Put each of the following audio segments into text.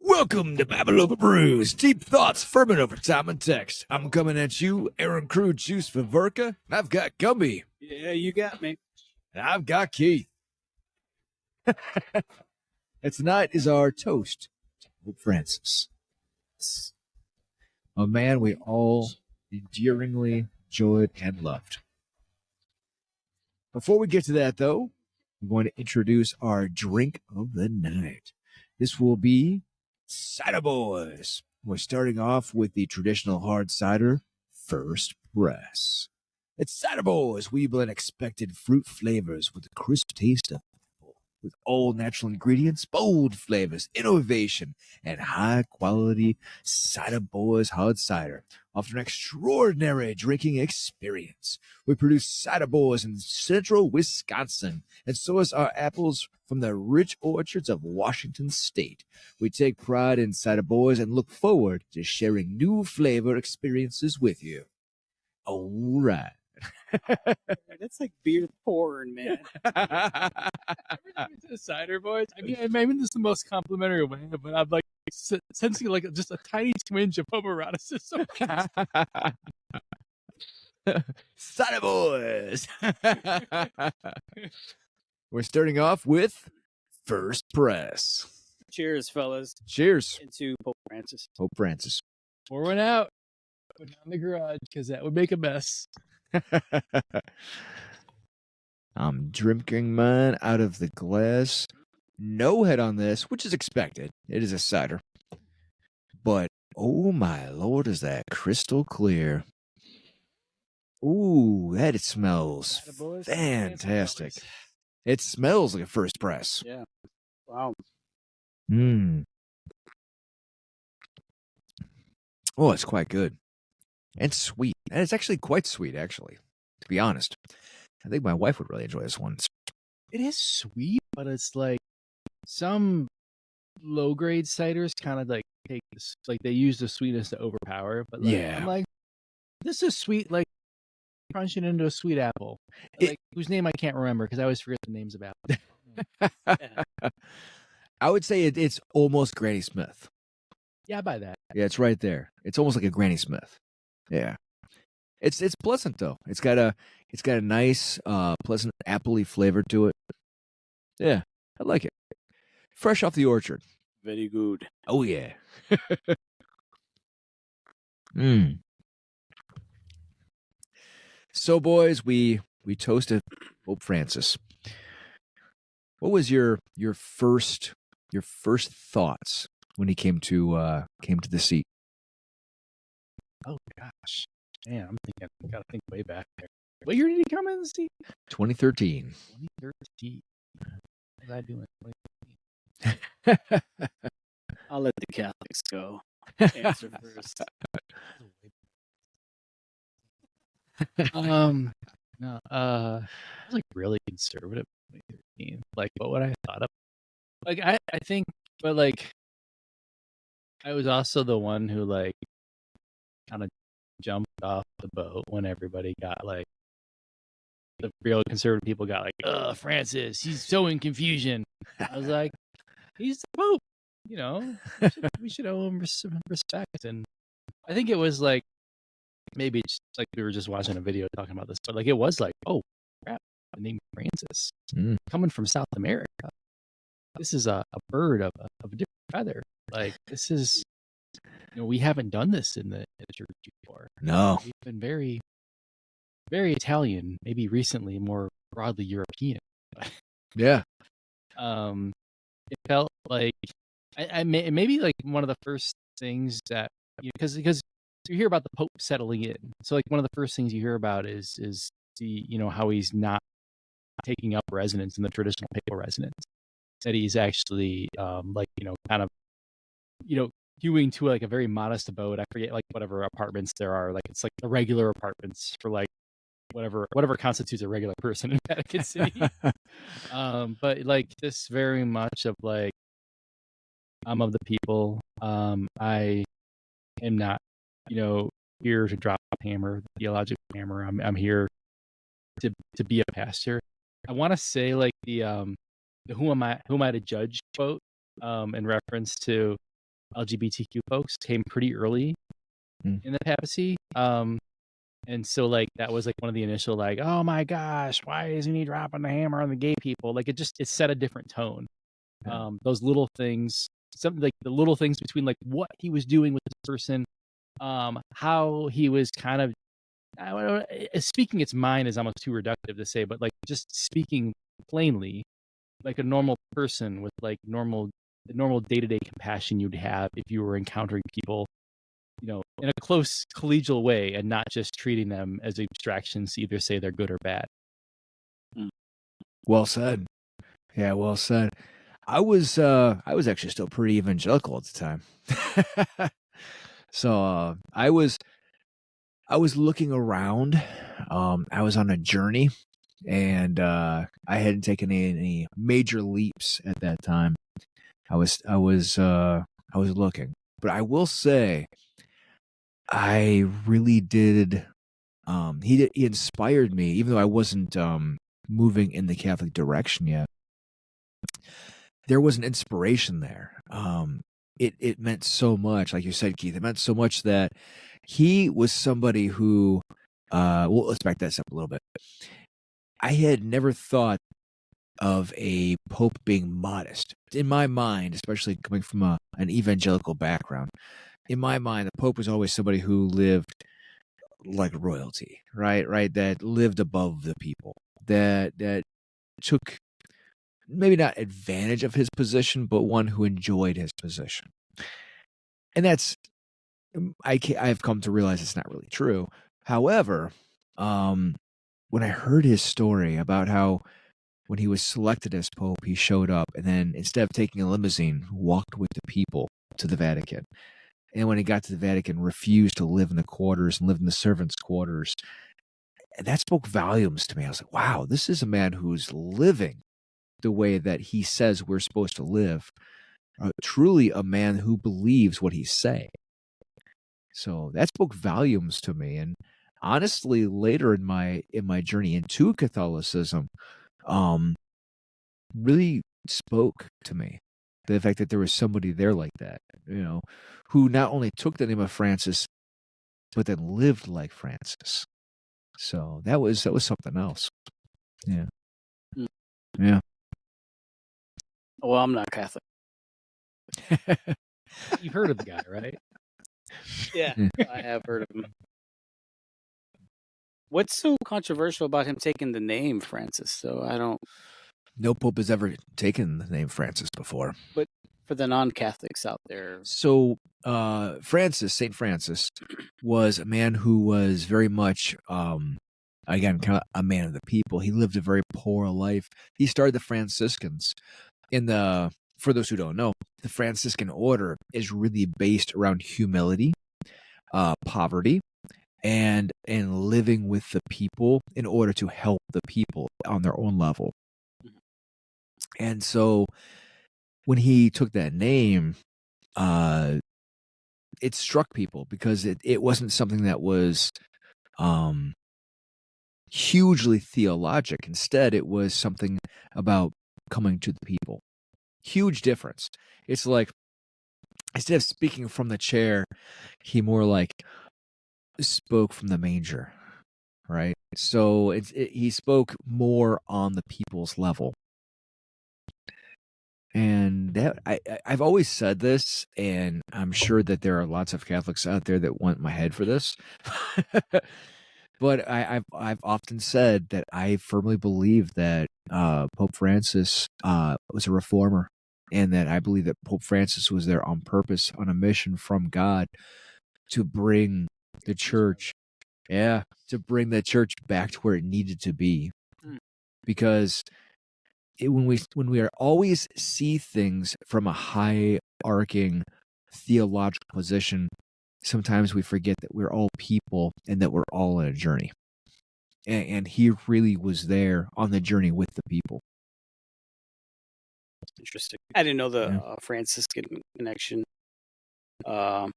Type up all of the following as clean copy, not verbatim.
Welcome to Bible Over Brews, deep thoughts ferment over time and text. I'm coming at you, Aaron Crude Juice for Vodka, and I've got Gumby. Yeah, you got me. And I've got Keith. And tonight is our toast to Pope Francis, a man we all endearingly enjoyed and loved. Before we get to that, though, I'm going to introduce our drink of the night. This will be Cider Boys. We're starting off with the traditional hard cider, First Press. At Cider Boys, we blend expected fruit flavors with the crisp taste of apple, with all natural ingredients, bold flavors, innovation, and high-quality Cider Boys hard cider. After an extraordinary drinking experience, we produce Cider Boys in central Wisconsin and source our apples from the rich orchards of Washington State. We take pride in Cider Boys and look forward to sharing new flavor experiences with you. All right. That's like beer porn, man. The Cider Boys. I mean, maybe this is the most complimentary way, but I'm like sensing like just a tiny twinge of homoeroticism. Cider Boys. We're starting off with First Press. Cheers, fellas. Cheers. Into Pope Francis. Pope Francis. Pour one out. Put it on the garage because that would make a mess. I'm drinking mine out of the glass. No head on this, which is expected. It is a cider. But, oh my lord, is that crystal clear. Ooh, that it smells fantastic. It smells like a First Press. Yeah. Wow. Oh, it's quite good. And sweet. And it's actually quite sweet, actually, to be honest. I think my wife would really enjoy this one. It is sweet, but it's like some low-grade ciders kind of like take this, like they use the sweetness to overpower. But like, Yeah. I'm like, this is sweet, like crunching into a sweet apple, like whose name I can't remember because I always forget the names of apples. I would say it's almost Granny Smith. Yeah, I buy that. Yeah, it's right there. It's almost like a Granny Smith. Yeah. It's pleasant though. It's got a nice pleasant appley flavor to it. Yeah, I like it. Fresh off the orchard. Very good. Oh yeah. So boys, we toasted Pope Francis. What was your first thoughts when he came to the seat? Oh gosh, man, I'm thinking. I gotta think way back there. What year did he come in the seat? 2013. 2013. What was I doing? I'll let the Catholics go. Answer first. No, I was like really conservative in 2013. Like, what would I have thought of? Like, I think, but like, I was also the one who like kind of jumped off the boat when everybody got like the real conservative people got like, Francis, he's so in confusion. I was like, he's the Pope, you know, we should owe him some respect. And I think it was like, maybe it's like we were just watching a video talking about this, but like it was like, oh crap, the name Francis coming from South America. This is a bird of a different feather. Like this is, you know, we haven't done this in the church before. No, we've been very, very Italian. Maybe recently more broadly European. yeah. It felt like maybe like one of the first things that, you know, because you hear about the Pope settling in. So like one of the first things you hear about is the, you know, how he's not taking up residence in the traditional papal residence, that he's actually like, you know, kind of, you know, hewing to like a very modest abode. I forget like whatever apartments there are, like it's like the regular apartments for like whatever constitutes a regular person in Vatican City. But like this very much of like, I'm of the people. I am not, you know, here to drop a hammer, the theological hammer. I'm here to be a pastor. I want to say like the who am I to judge quote in reference to LGBTQ folks came pretty early in the papacy. And so like that was like one of the initial like, oh my gosh, why isn't he dropping the hammer on the gay people? Like it set a different tone. Yeah. Those little things, something like the little things between like what he was doing with this person, how he was kind of speaking its mind is almost too reductive to say, but like just speaking plainly, like a normal person with like normal day-to-day compassion you'd have if you were encountering people, in a close collegial way and not just treating them as abstractions to either say they're good or bad. Well said. Yeah, well said. I was actually still pretty evangelical at the time. So I was looking around. I was on a journey, and I hadn't taken any major leaps at that time. I was looking, but I will say, I really did. He inspired me, even though I wasn't moving in the Catholic direction yet. There was an inspiration there. It meant so much, like you said, Keith. It meant so much that he was somebody who, well, let's back that up a little bit. I had never thought of a pope being modest. In my mind, especially coming from an evangelical background, in my mind, the pope was always somebody who lived like royalty, right? That lived above the people, that took maybe not advantage of his position, but one who enjoyed his position. And that's, I've come to realize it's not really true. However, when I heard his story about how when he was selected as Pope, he showed up and then instead of taking a limousine, walked with the people to the Vatican. And when he got to the Vatican, refused to live in the quarters and live in the servants' quarters. And that spoke volumes to me. I was like, wow, this is a man who's living the way that he says we're supposed to live. Truly a man who believes what he's saying. So that spoke volumes to me. And honestly, later in my journey into Catholicism, really spoke to me. The fact that there was somebody there like that, who not only took the name of Francis, but then lived like Francis. So that was something else. Yeah. Yeah. Well, I'm not Catholic. You've heard of the guy, right? Yeah, I have heard of him. What's so controversial about him taking the name Francis? So I don't. No pope has ever taken the name Francis before. But for the non-Catholics out there, so Saint Francis, was a man who was very much, again, kind of a man of the people. He lived a very poor life. He started the Franciscans. For those who don't know, the Franciscan order is really based around humility, poverty, and living with the people in order to help the people on their own level. And so when he took that name, it struck people because it wasn't something that was hugely theologic. Instead, it was something about coming to the people. Huge difference. It's like, instead of speaking from the chair, he more like spoke from the manger, right? So he spoke more on the people's level. And that I've always said this, and I'm sure that there are lots of Catholics out there that want my head for this. But I've often said that I firmly believe that Pope Francis was a reformer, and that I believe that Pope Francis was there on purpose, on a mission from God to bring the church, to bring the church back to where it needed to be, because when we are always see things from a high-arcing theological position, sometimes we forget that we're all people and that we're all on a journey. And he really was there on the journey with the people. interesting. I didn't know the Franciscan connection to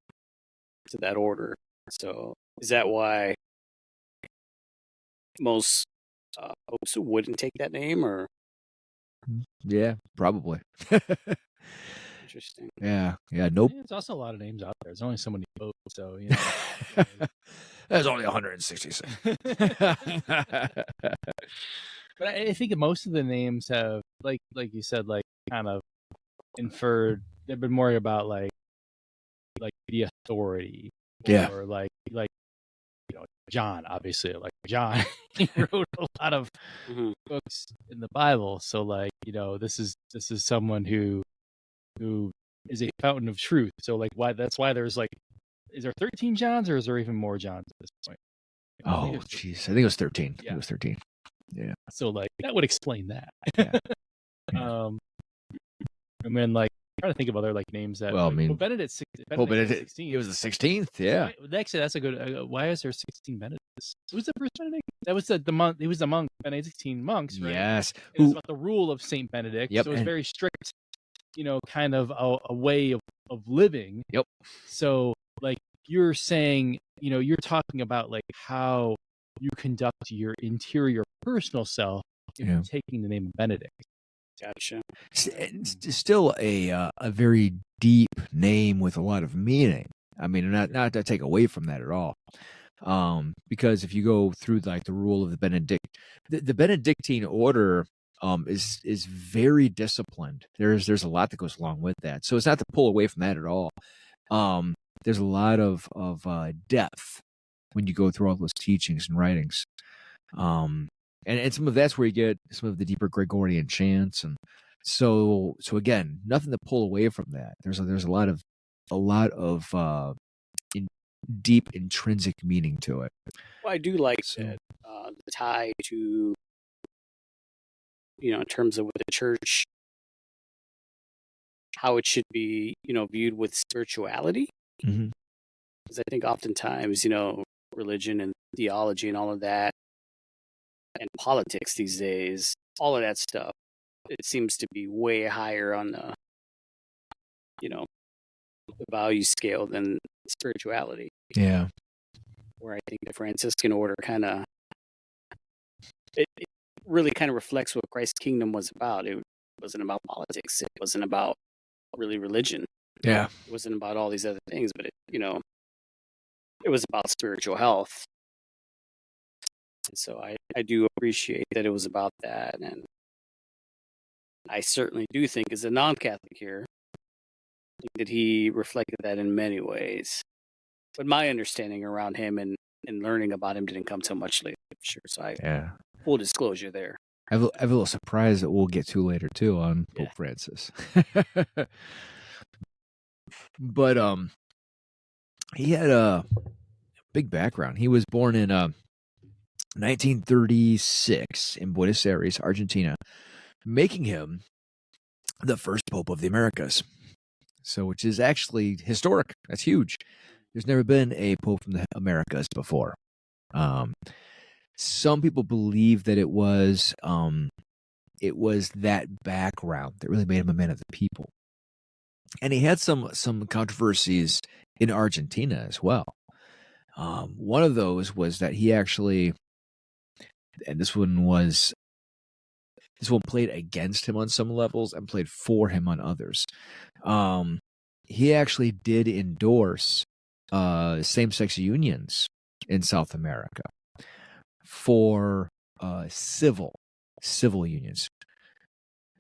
that order. So is that why most popes wouldn't take that name, or? Yeah, probably. Interesting. Yeah. Nope. There's also a lot of names out there. There's only so many popes, so you know. There's only 166. But I think that most of the names have, like you said, like kind of inferred. They've been more about like the authority, Yeah. or like John, obviously, like John, he wrote a lot of books in the Bible. So like this is someone who is a fountain of truth. So like that's why there's like, is there 13 Johns, or is there even more Johns at this point? Oh, jeez. I think it was 13. Yeah. It was 13. Yeah. So like that would explain that. Yeah. And then like I'm trying to think of other like names that. Well, I mean, Benedict 16. It was the 16th. Yeah. Actually, that's a good. Why is there 16 Benedicts? Who's the first Benedict? That was the monk. He was the monk. Benedictine monks, right? Yes. It was about the rule of Saint Benedict. Yep. So it was very strict. Kind of a way of living. Yep. So like you're saying, you're talking about like how you conduct your interior personal self if you're taking the name of Benedict. Gotcha. It's still a very deep name with a lot of meaning. I mean, not to take away from that at all. Because if you go through like the rule of the Benedictine order is very disciplined. There's a lot that goes along with that. So it's not to pull away from that at all. There's a lot of depth when you go through all those teachings and writings. And some of that's where you get some of the deeper Gregorian chants, and so again, nothing to pull away from that. There's a lot of deep intrinsic meaning to it. Well, I do like that the tie to in terms of what the church, how it should be viewed with spirituality. Mm-hmm. Because I think oftentimes religion and theology and all of that, and politics these days, all of that stuff, it seems to be way higher on the the value scale than spirituality. Yeah. Where I think the Franciscan order kind of it really kind of reflects what Christ's kingdom was about. It wasn't about politics. It wasn't about really religion. Yeah. It wasn't about all these other things, but it was about spiritual health. And so I do appreciate that it was about that. And I certainly do think, as a non-Catholic here, that he reflected that in many ways. But my understanding around him and learning about him didn't come so much later, for sure. So full disclosure there. I have a little surprise that we'll get to later too on Pope Francis. But he had a big background. He was born in 1936 in Buenos Aires, Argentina, making him the first Pope of the Americas. So, which is actually historic. That's huge. There's never been a Pope from the Americas before. Some people believe that it was that background that really made him a man of the people. And he had some controversies in Argentina as well. One of those was that he actually, and this one played against him on some levels and played for him on others. He actually did endorse same-sex unions in South America for civil unions.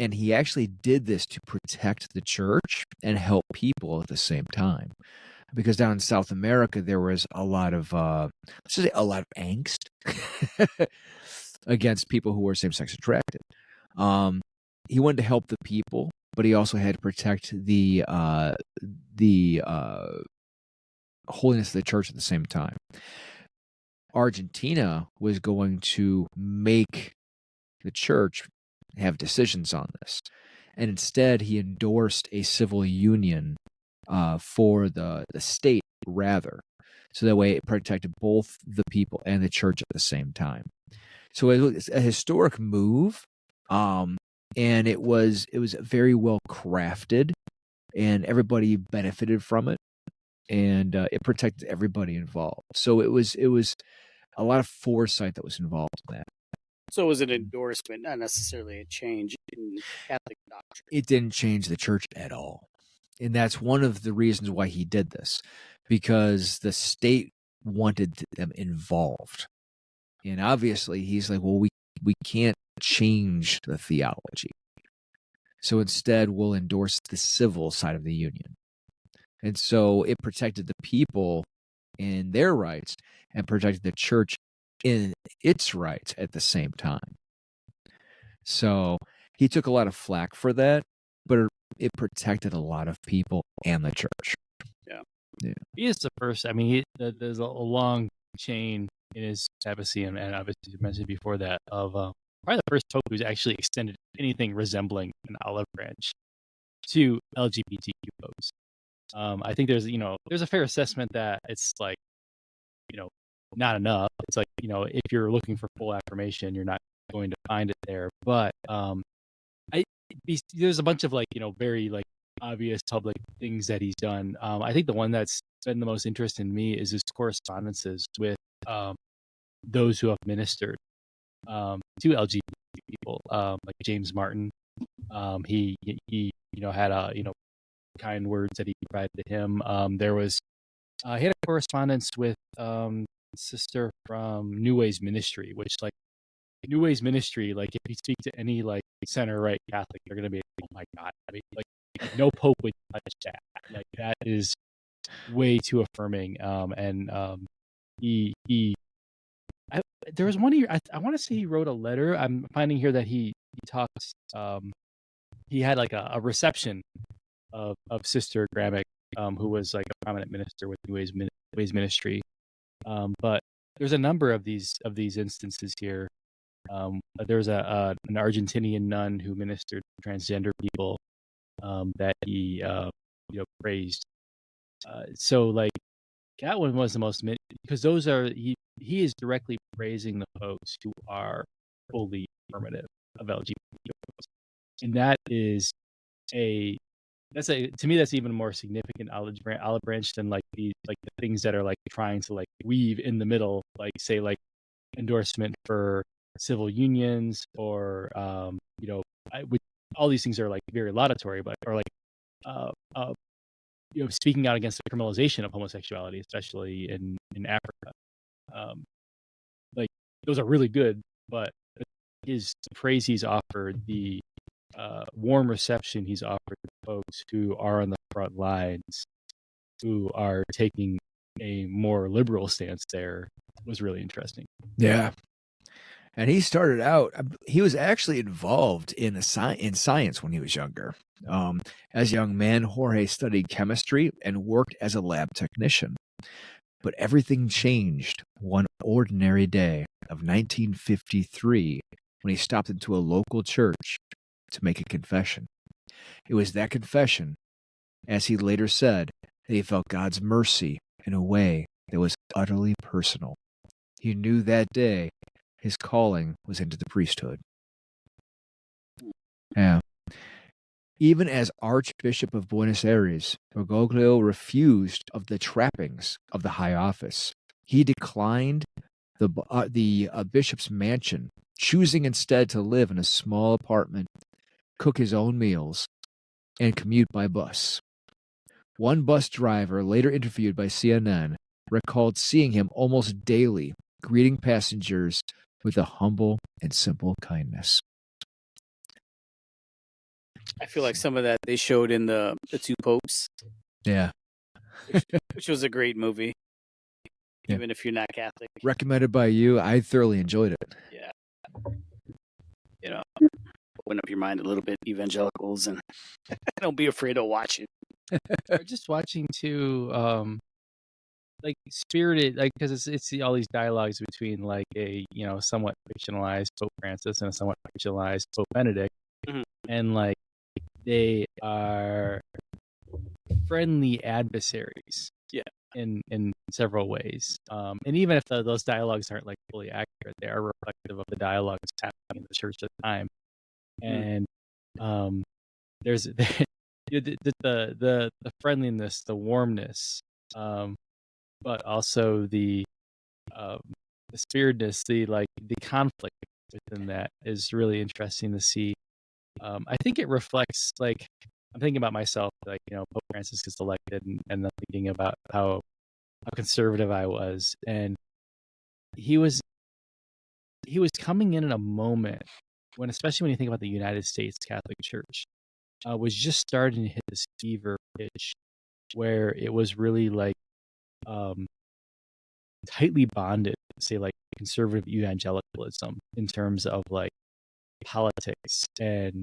And he actually did this to protect the church and help people at the same time. Because down in South America, there was a lot of, let's just say a lot of angst against people who were same-sex attracted. He wanted to help the people, but he also had to protect the holiness of the church at the same time. Argentina was going to make the church have decisions on this, and instead he endorsed a civil union for the state, rather, so that way it protected both the people and the church at the same time. So it was a historic move, and it was very well crafted, and everybody benefited from it, and it protected everybody involved. So it was a lot of foresight that was involved in that. So it was an endorsement, not necessarily a change in Catholic doctrine. It didn't change the church at all. And that's one of the reasons why he did this, because the state wanted them involved. And obviously he's like, well, we can't change the theology. So instead we'll endorse the civil side of the union. And so it protected the people in their rights and protected the church in its rights at the same time. So he took a lot of flack for that, but it protected a lot of people and the church. Yeah. He is the first. I mean, there's a long chain in his papacy, and obviously you mentioned before that, of probably the first pope who's actually extended anything resembling an olive branch to LGBTQ folks. I think there's a fair assessment that it's like, not enough. It's like, if you're looking for full affirmation, you're not going to find it there. But there's a bunch of very obvious public things that he's done. I think the one that's been the most interest in me is his correspondences with those who have ministered to LGBT people, like James Martin. He had kind words that he provided to him. There was he had a correspondence with sister from New Ways Ministry, which New Ways Ministry, if you speak to any center right Catholic, they're gonna be like, oh my God, I mean, no pope would touch that. That is way too affirming. There was one year I want to say he wrote a letter. I'm finding here that he talks. He had a reception of Sister Gramick, who was a prominent minister with New Ways Ministry. But there's a number of these instances here. There's an Argentinian nun who ministered to transgender people that he praised. So that one was the most, because those are he is directly praising the folks who are fully affirmative of LGBT, and that is to me that's even more significant olive branch than the things that are trying to weave in the middle, say endorsement for civil unions, or all these things are very laudatory, but speaking out against the criminalization of homosexuality, especially in Africa. Those are really good, but his praise he's offered, the warm reception he's offered to folks who are on the front lines, who are taking a more liberal stance there, was really interesting. Yeah. And he started out, he was actually involved in science when he was younger. As a young man, Jorge studied chemistry and worked as a lab technician. But everything changed one ordinary day of 1953 when he stopped into a local church to make a confession. It was that confession, as he later said, that he felt God's mercy in a way that was utterly personal. He knew that day his calling was into the priesthood. Yeah. Even as Archbishop of Buenos Aires, Bergoglio refused of the trappings of the high office. He declined the bishop's mansion, choosing instead to live in a small apartment, cook his own meals, and commute by bus. One bus driver, later interviewed by CNN, recalled seeing him almost daily, greeting passengers with a humble and simple kindness. I feel like some of that they showed in the Two Popes. Yeah. which was a great movie. Yeah. Even if you're not Catholic. Recommended by you. I thoroughly enjoyed it. Yeah. Open up your mind a little bit, evangelicals, and don't be afraid to watch it. Or just watching too, Spirited, because it's all these dialogues between a somewhat fictionalized Pope Francis and a somewhat fictionalized Pope Benedict, Mhm. and they are friendly adversaries, in several ways, and even if those dialogues aren't fully accurate, they are reflective of the dialogue that's happening in the church at the time. And there's the friendliness, the warmness, but also the spiritedness, the conflict within that is really interesting to see. I think it reflects I'm thinking about myself, like, Pope Francis gets elected, and I'm thinking about how conservative I was, and he was coming in a moment when, especially when you think about the United States Catholic Church, was just starting to hit this fever pitch where it was really like um, tightly bonded, say, like conservative evangelicalism in terms of like politics and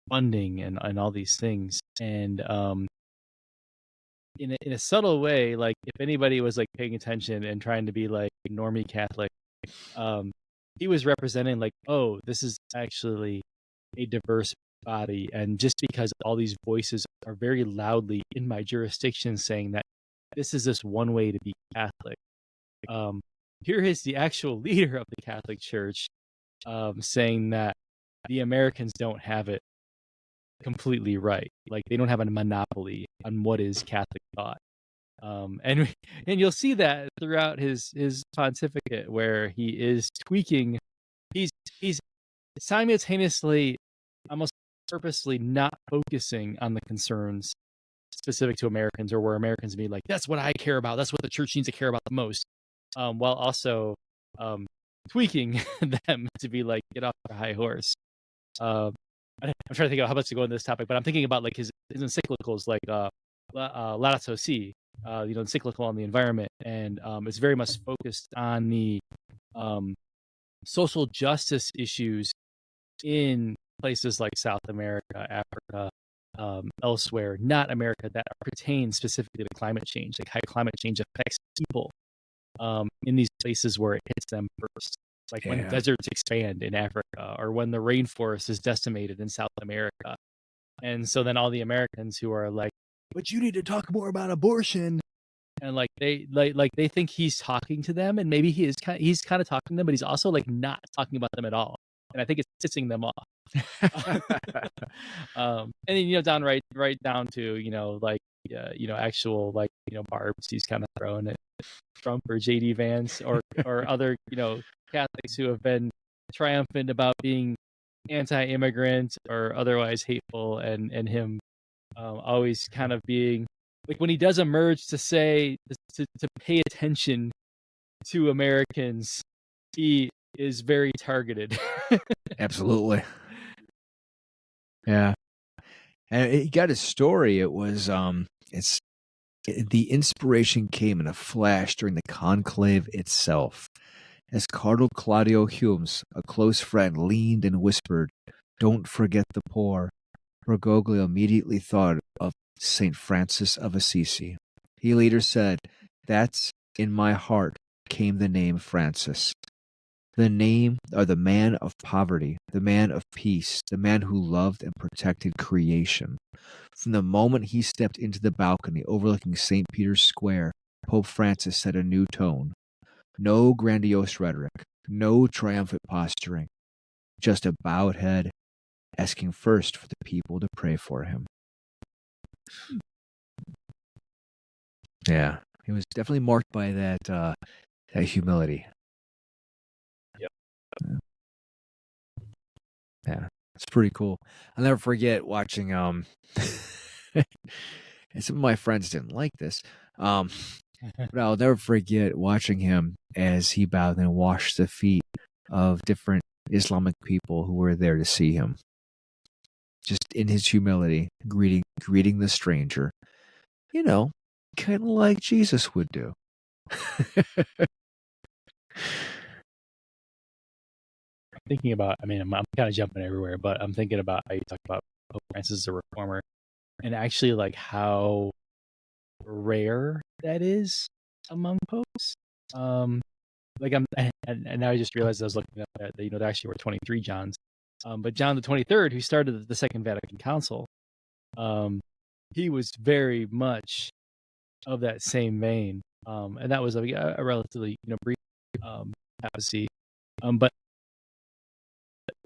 funding and all these things. And in a subtle way, like if anybody was like paying attention and trying to be like normie Catholic, he was representing like, oh, this is actually a diverse body, and just because all these voices are very loudly in my jurisdiction saying that this is this one way to be Catholic, here is the actual leader of the Catholic Church saying that the Americans don't have it completely right. Like they don't have a monopoly on what is Catholic thought. And you'll see that throughout his pontificate, where he is tweaking. He's simultaneously, almost purposely, not focusing on the concerns specific to Americans, or where Americans be like, that's what I care about, that's what the church needs to care about the most, while also tweaking them to be like, get off your high horse. I'm trying to think of how much to go on this topic, but I'm thinking about like his encyclicals, like Laudato Si, encyclical on the environment, and it's very much focused on the social justice issues in places like South America, Africa, elsewhere, not America, that pertain specifically to climate change, like how climate change affects people in these places where it hits them first. Like when deserts expand in Africa, or when the rainforest is decimated in South America. And so then all the Americans who are like, but you need to talk more about abortion. And like they think he's talking to them, and maybe he's kind of talking to them, but he's also like not talking about them at all. And I think it's pissing them off. And then down right down to actual barbs he's kind of throwing at Trump or JD Vance or other Catholics who have been triumphant about being anti-immigrant or otherwise hateful, and him always kind of being like, when he does emerge to say to pay attention to Americans, he is very targeted. Absolutely. Yeah. And he got his story. It was the inspiration came in a flash during the conclave itself, as Cardinal Claudio Humes, a close friend, leaned and whispered, "Don't forget the poor." Bergoglio immediately thought of St. Francis of Assisi. He later said, "That's in my heart came the name Francis. The name, or the man of poverty, the man of peace, the man who loved and protected creation." From the moment he stepped into the balcony overlooking St. Peter's Square, Pope Francis set a new tone. No grandiose rhetoric, no triumphant posturing, just a bowed head, asking first for the people to pray for him. Yeah, he was definitely marked by that humility. Yep. Yeah, it's pretty cool. I'll never forget watching and some of my friends didn't like this, but I'll never forget watching him as he bowed and washed the feet of different Islamic people who were there to see him. Just in his humility, greeting the stranger, kind of like Jesus would do. Thinking about, I'm kind of jumping everywhere, but I'm thinking about how you talk about Pope Francis as a reformer, and actually like how rare that is among popes. And now I just realized I was looking up that there actually were 23 Johns, but John the 23rd, who started the Second Vatican Council, he was very much of that same vein, and that was a relatively brief papacy, but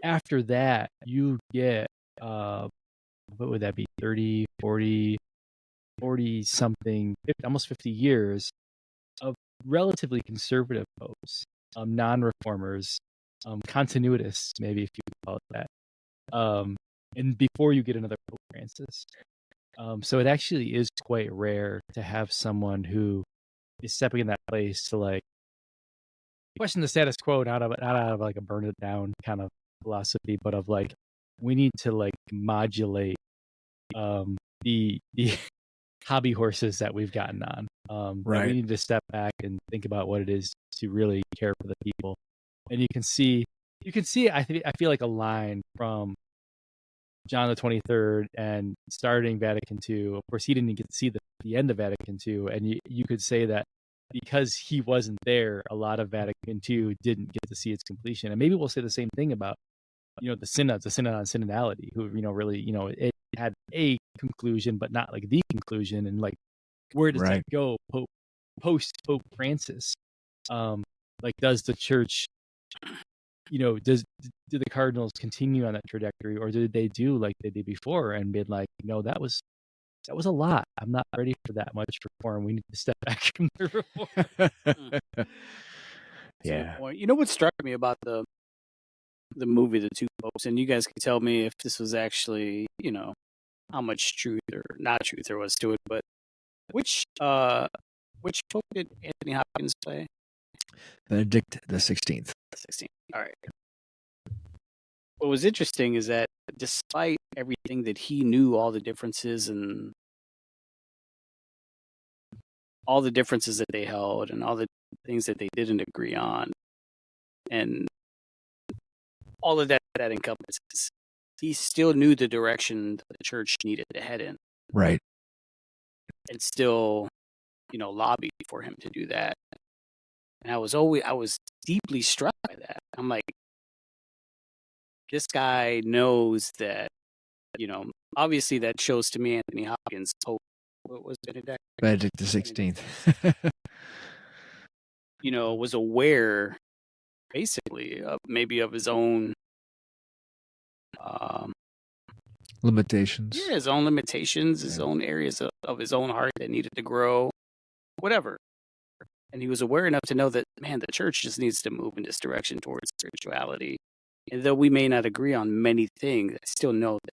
after that you get what would that be, 30, 40 something, 50, almost 50 years of relatively conservative popes, non-reformers, continuists, maybe, if you could call it that, and before you get another Pope Francis. So it actually is quite rare to have someone who is stepping in that place to like question the status quo, not out of like a burn it down kind of philosophy, but of like we need to like modulate the hobby horses that we've gotten on. That we need to step back and think about what it is to really care for the people. And you can see I feel like a line from John the 23rd and starting Vatican II. Of course, he didn't get to see the end of Vatican II, and you could say that because he wasn't there, a lot of Vatican II didn't get to see its completion. And maybe we'll say the same thing about the synod on synodality, who really it had a conclusion, but not like the conclusion. And like, where does that go post Pope Francis? Like, does the church, do the cardinals continue on that trajectory, or did they do like they did before and been like, that was a lot. I'm not ready for that much reform. We need to step back from the reform. Yeah. You know what struck me about the movie The Two Popes, and you guys can tell me if this was actually, how much truth or not truth there was to it, but which pope did Anthony Hopkins play? Benedict the 16th. 16th. All right. What was interesting is that despite everything that he knew, all the differences and all the differences that they held and all the things that they didn't agree on and all of that encompasses, he still knew the direction that the church needed to head in. Right. And still, lobbied for him to do that. And I was deeply struck by that. I'm like, this guy knows that, obviously that shows to me Anthony Hopkins, Pope, what was Benedict? Benedict the 16th. Was aware, basically, maybe of his own limitations. Yeah, his own limitations, his own areas of his own heart that needed to grow, whatever. And he was aware enough to know that, man, the church just needs to move in this direction towards spirituality. And though we may not agree on many things, I still know that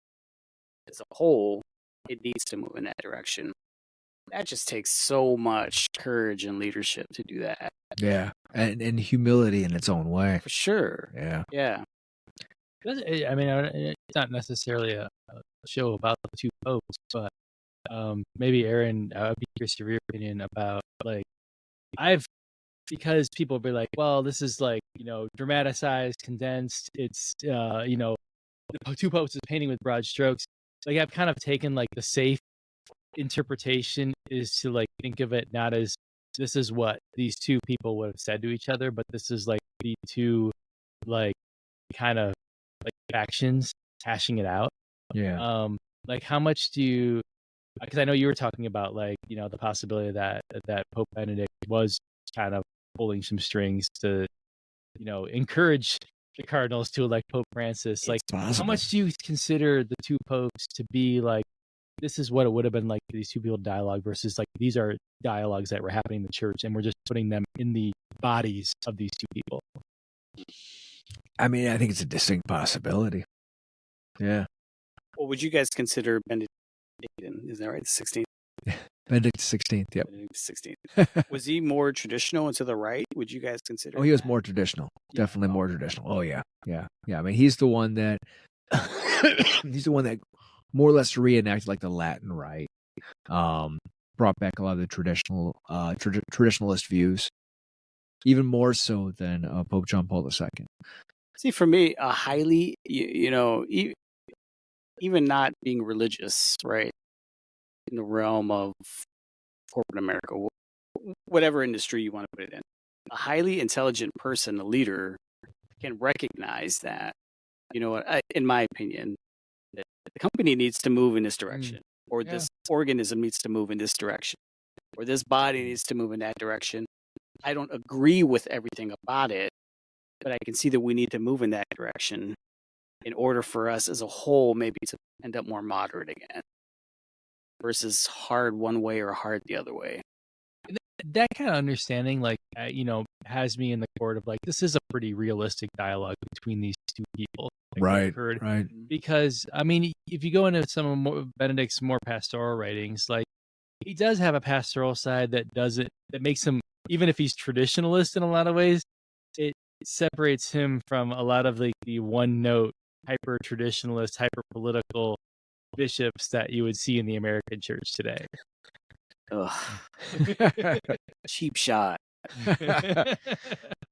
as a whole, it needs to move in that direction. That just takes so much courage and leadership to do that. Yeah. And humility in its own way. For sure. Yeah. Yeah. I mean, it's not necessarily a show about the two popes, but maybe Aaron, I'd be curious to your opinion about like because people will be like, well, this is like dramatized, condensed. It's the two popes is painting with broad strokes. Like I've kind of taken like the safe interpretation is to like think of it not as this is what these two people would have said to each other, but this is like the two like kind of like factions hashing it out. Yeah. Like how much do you, because I know you were talking about like the possibility that Pope Benedict was kind of pulling some strings to encourage the cardinals to elect Pope Francis. Like how much do you consider the two popes to be like this is what it would have been like for these two people dialogue versus like these are dialogues that were happening in the church and we're just putting them in the bodies of these two people? I mean, I think it's a distinct possibility. Yeah. Well, would you guys consider Benedict? Is that right? The 16th? Benedict XVI. Yep. Benedict XVI. Was he more traditional and to the right? Would you guys consider? Oh, he was more traditional. Definitely more traditional. Oh yeah. Yeah. Yeah. I mean, he's the one that more or less reenacted like the Latin Rite. Brought back a lot of the traditionalist views, even more so than Pope John Paul II. See, for me, a highly, even not being religious, right, in the realm of corporate America, whatever industry you want to put it in, a highly intelligent person, a leader, can recognize that, in my opinion, that the company needs to move in this direction, or this organism needs to move in this direction, or this body needs to move in that direction. I don't agree with everything about it, but I can see that we need to move in that direction in order for us as a whole maybe to end up more moderate again versus hard one way or hard the other way. That kind of understanding, like, has me in the court of like, this is a pretty realistic dialogue between these two people. Right. Heard. Right. Because I mean, if you go into some of Benedict's more pastoral writings, like he does have a pastoral side that makes him, even if he's traditionalist in a lot of ways, it separates him from a lot of like the one note hyper traditionalist, hyper political bishops that you would see in the American church today. Ugh. Cheap shot.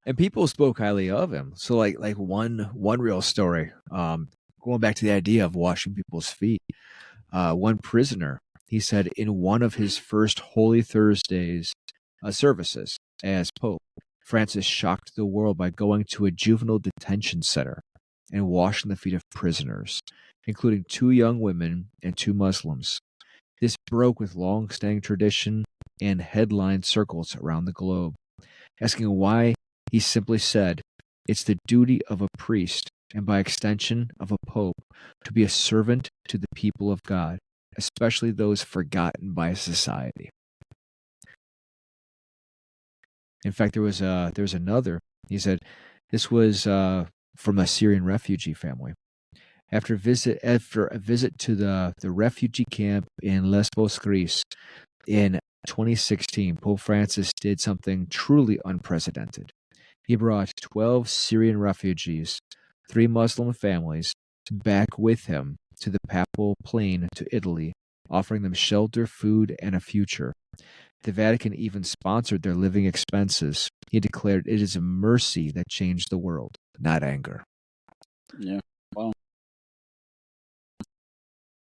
And people spoke highly of him. So like one real story, going back to the idea of washing people's feet. One prisoner, he said in one of his first Holy Thursdays services as Pope, Francis shocked the world by going to a juvenile detention center and washing the feet of prisoners, including 2 young women and 2 Muslims. This broke with long-standing tradition and headline circles around the globe. Asking why, he simply said, "It's the duty of a priest, and by extension of a pope, to be a servant to the people of God, especially those forgotten by society." In fact, there was another. He said this was from a Syrian refugee family. After a visit to the refugee camp in Lesbos, Greece, in 2016, Pope Francis did something truly unprecedented. He brought 12 Syrian refugees, 3 Muslim families, back with him to the Papal Plain to Italy, offering them shelter, food, and a future. The Vatican even sponsored their living expenses. He declared it is a mercy that changed the world, not anger. Yeah. Wow.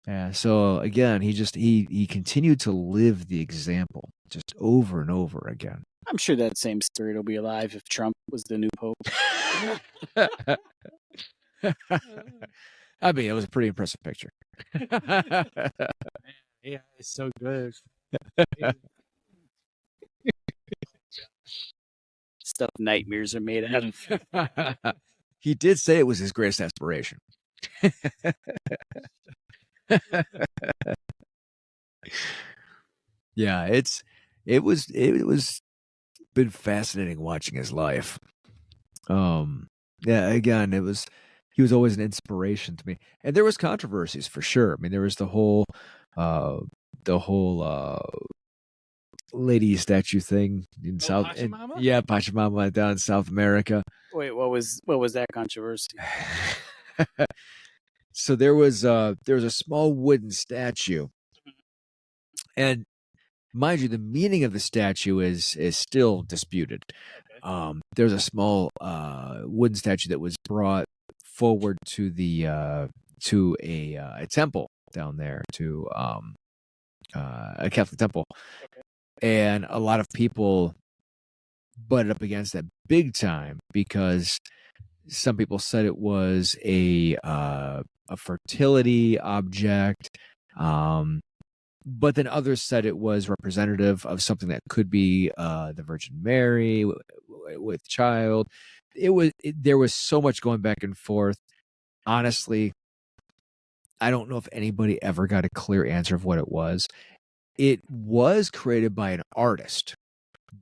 Yeah. So again, he continued to live the example just over and over again. I'm sure that same spirit will be alive if Trump was the new pope. I mean, it was a pretty impressive picture. Yeah, it's so good. Stuff nightmares are made out of. He did say it was his greatest aspiration. Yeah, it was been fascinating watching his life. Yeah, again, he was always an inspiration to me. And there was controversies for sure. I mean, there was the whole lady statue thing in Pachamama? Pachamama down in South America. Wait, what was that controversy? So there was a small wooden statue, and mind you, the meaning of the statue is still disputed. There's a small wooden statue that was brought forward to a temple down there, to a Catholic temple, and a lot of people butted up against that big time because some people said it was a fertility object, but then others said it was representative of something that could be the Virgin Mary with child. There was so much going back and forth. Honestly, I don't know if anybody ever got a clear answer of what it was. It was created by an artist.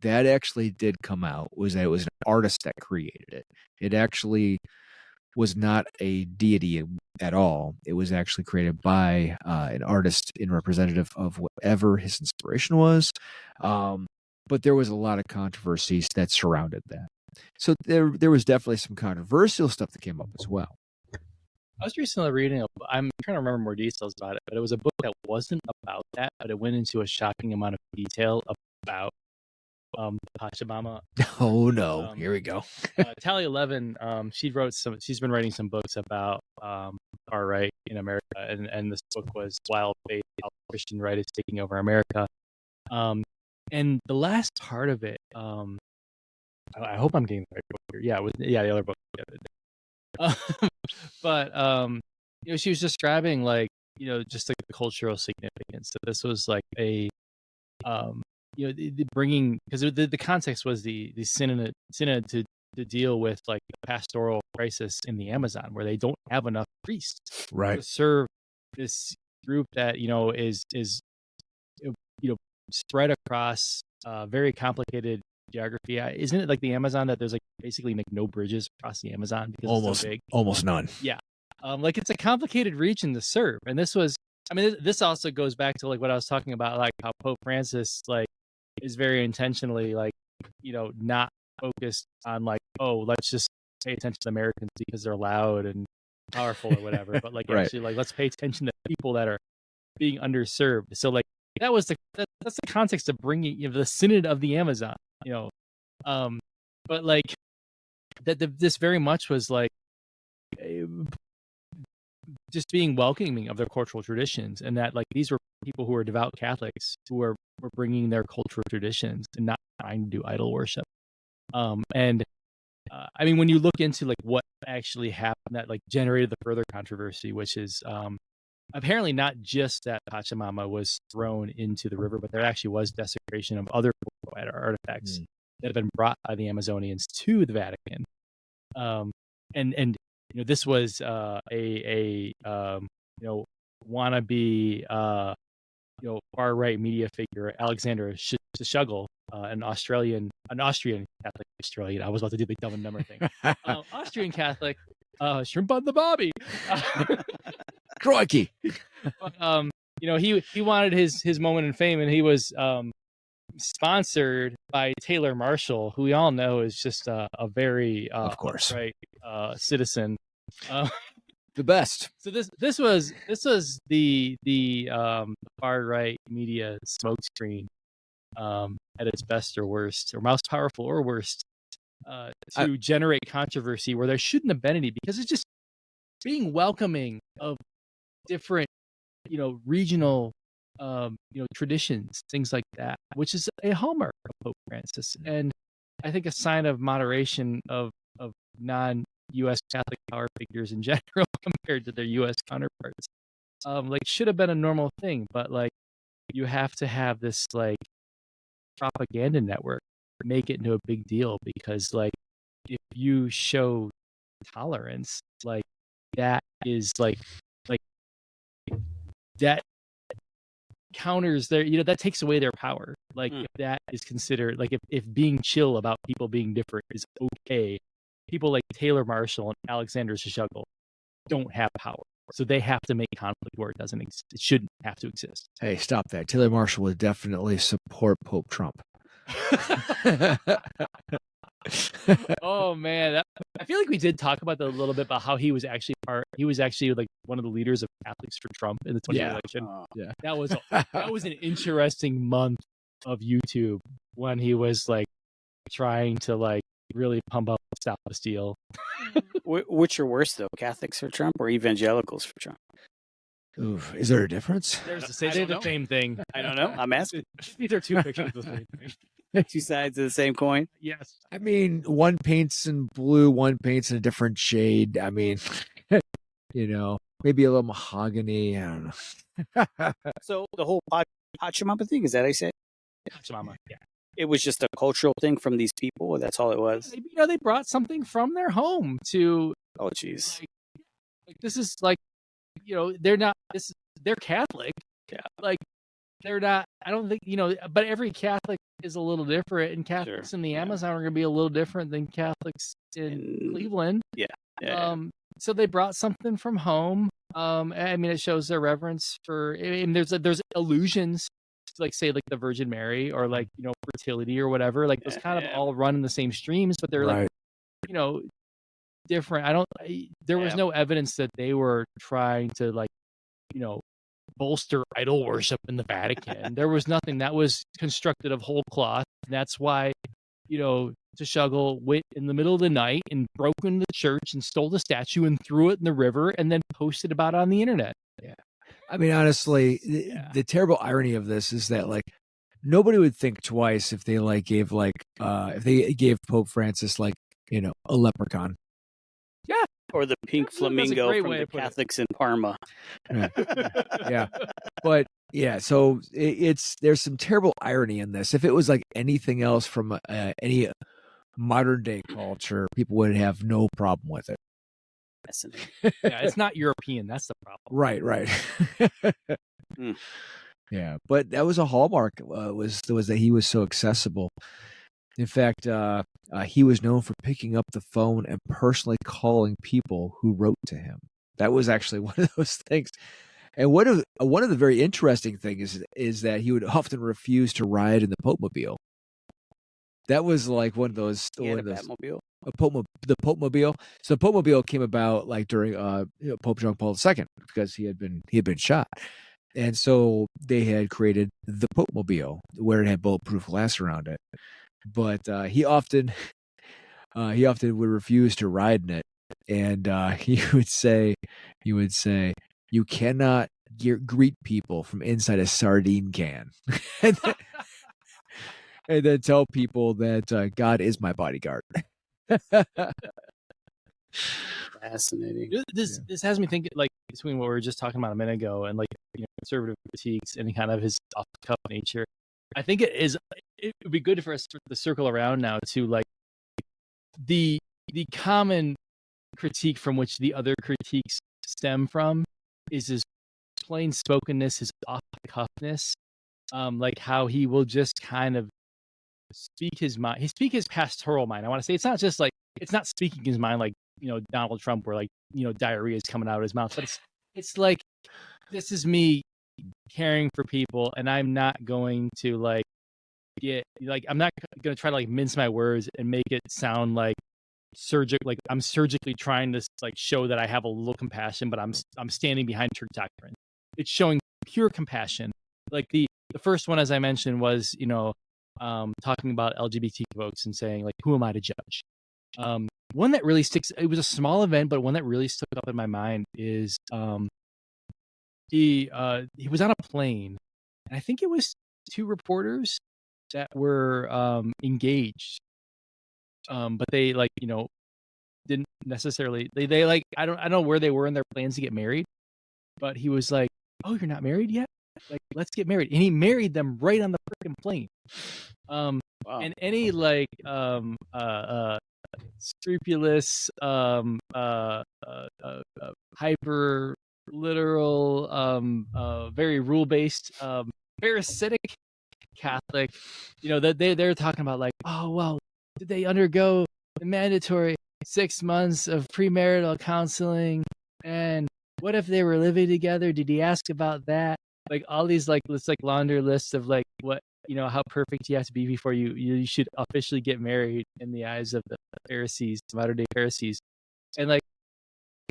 That actually did come out, was that it was an artist that created it. It actually was not a deity at all. It was actually created by an artist in representative of whatever his inspiration was. But there was a lot of controversies that surrounded that. So there was definitely some controversial stuff that came up as well. I was recently reading, I'm trying to remember more details about it, but it was a book that wasn't about that, but it went into a shocking amount of detail about Pachamama. Oh no, here we go. Talia Levin, she's been writing some books about far right in America, and this book was Wild Faith, How Christian Right is Taking Over America. And the last part of it, I hope I'm getting the right book here. Yeah, the other book. But she was describing just like the cultural significance. So this was like a the bringing, because the context was the synod to deal with like the pastoral crisis in the Amazon, where they don't have enough priests to serve this group that is spread across very complicated geography. Isn't it like the Amazon that there's like basically like no bridges across the Amazon because it's so big? Almost none. Yeah. Like it's a complicated region to serve. And this was, I mean, this also goes back to like what I was talking about, like how Pope Francis like is very intentionally like, not focused on like, oh, let's just pay attention to Americans because they're loud and powerful or whatever, but like Right. actually like let's pay attention to people that are being underserved. So like that's the context of bringing the Synod of the Amazon, but like this very much was like just being welcoming of their cultural traditions, and that like these were people who were devout Catholics who were bringing their cultural traditions and not trying to do idol worship. I mean, when you look into like what actually happened that like generated the further controversy, which is apparently not just that Pachamama was thrown into the river, but there actually was desecration of other artifacts that have been brought by the Amazonians to the Vatican. And this was a wannabe far right media figure, Alexander Schugel, an Austrian Catholic Australian. I was about to do the Dumb and Dumber thing. Austrian Catholic, shrimp on the bobby. Crikey. He wanted his moment in fame, and he was sponsored by Taylor Marshall, who we all know is just a very of course citizen. The best. So this was the far right media smokescreen at its best or worst, or most powerful or worst, to generate controversy where there shouldn't have been any, because it's just being welcoming of different regional traditions, things like that, which is a hallmark of Pope Francis, and I think a sign of moderation of non-U.S. Catholic power figures in general compared to their U.S. counterparts. Like should have been a normal thing, but like you have to have this like propaganda network make it into a big deal, because like if you show tolerance, like that is like that counters their, that takes away their power. Like if that is considered, like if being chill about people being different is okay, people like Taylor Marshall and Alexander Schugel don't have power, so they have to make conflict where it doesn't exist. It shouldn't have to exist. Hey, stop that. Taylor Marshall would definitely support Pope Trump. Oh man, I feel like we did talk about that a little bit, about how he was actually like one of the leaders of Catholics for Trump in the 2020 election. Yeah, that was an interesting month of YouTube when he was like trying to like really pump up Stop the Steal. Which are worse though, Catholics for Trump or evangelicals for Trump? Oof, is there a difference? They're the same thing. I don't know. I'm asking. These are two pictures of the same thing. Two sides of the same coin. Yes. I mean, one paints in blue, one paints in a different shade. I mean, maybe a little mahogany. I don't know. So the whole Pachamama thing, is that I say? Pachamama, yeah. It was just a cultural thing from these people. That's all it was. They brought something from their home to. Oh, jeez. Like this is like, they're not. They're Catholic. Yeah. Like they're not. I don't think But every Catholic is a little different, and Catholics in the Amazon are going to be a little different than Catholics in Cleveland. Yeah. So they brought something from home. I mean, it shows their reverence for. I mean, there's allusions to, like, say, like the Virgin Mary, or like fertility or whatever. Like those kind of all run in the same streams, but they're like different. There was no evidence that they were trying to like bolster idol worship in the Vatican. There was nothing. That was constructed of whole cloth. And that's why Schugel went in the middle of the night and broke into the church and stole the statue and threw it in the river and then posted about it on the internet. Yeah. I mean, honestly, the terrible irony of this is that like nobody would think twice if they like gave if they gave Pope Francis like a leprechaun. Yeah. Or the pink flamingo from the Catholics in Parma. Yeah. But yeah, so there's some terrible irony in this. If it was like anything else from any modern day culture, people would have no problem with it. Yeah, it's not European. That's the problem. Right. Yeah, but that was a hallmark. Was that he was so accessible. In fact, he was known for picking up the phone and personally calling people who wrote to him. That was actually one of those things. And one of the very interesting things is that he would often refuse to ride in the Pope-mobile. That was like one of those. He had a Batmobile. The Pope-mobile. So the Pope-mobile came about like during Pope John Paul II because he had been shot, and so they had created the Pope-mobile where it had bulletproof glass around it. But he often would refuse to ride in it, and he would say, "You cannot greet people from inside a sardine can," and then tell people that God is my bodyguard. Fascinating. This has me thinking, like, between what we were just talking about a minute ago and, like, conservative critiques and kind of his off the cuff nature. I think it would be good for us to circle around now to, like, the common critique from which the other critiques stem from is his plain spokenness, his off the cuffness, like how he will just kind of speak his mind. He speak his pastoral mind. I want to say it's not just like, it's not speaking his mind like, Donald Trump, where, like, diarrhea is coming out of his mouth, but it's like, this is me caring for people, and I'm not going to I'm not going to try to, like, mince my words and make it sound like I'm surgically trying to, like, show that I have a little compassion, but I'm standing behind church doctrine. It's showing pure compassion. Like the first one, as I mentioned, was talking about LGBT folks and saying, like, who am I to judge? One that really sticks. It was a small event, but one that really stuck up in my mind is he was on a plane, and I think it was two reporters that were engaged, but they, like, didn't necessarily they like, I don't know where they were in their plans to get married, but he was like, "Oh, you're not married yet? Like, let's get married," and he married them right on the freaking plane. Wow. And any, like, scrupulous, hyper literal, very rule based, parasitic Catholic, that they're talking about, like, oh well, did they undergo the mandatory 6 months of premarital counseling? And what if they were living together? Did he ask about that? Like, all these, like, this, like, laundry lists of, like, what, how perfect you have to be before you should officially get married in the eyes of the Pharisees, modern day Pharisees. And, like,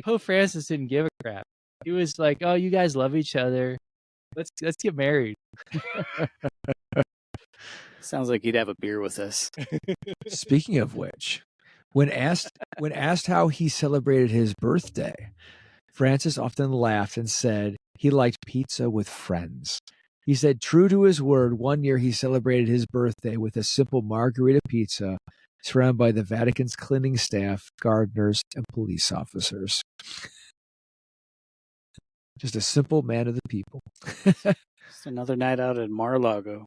Pope Francis didn't give a crap. He was like, "Oh, you guys love each other. Let's get married." Sounds like he'd have a beer with us. Speaking of which, when asked how he celebrated his birthday, Francis often laughed and said he liked pizza with friends. He said, true to his word, one year he celebrated his birthday with a simple margarita pizza surrounded by the Vatican's cleaning staff, gardeners, and police officers. Just a simple man of the people. Just another night out at Mar-a-Lago.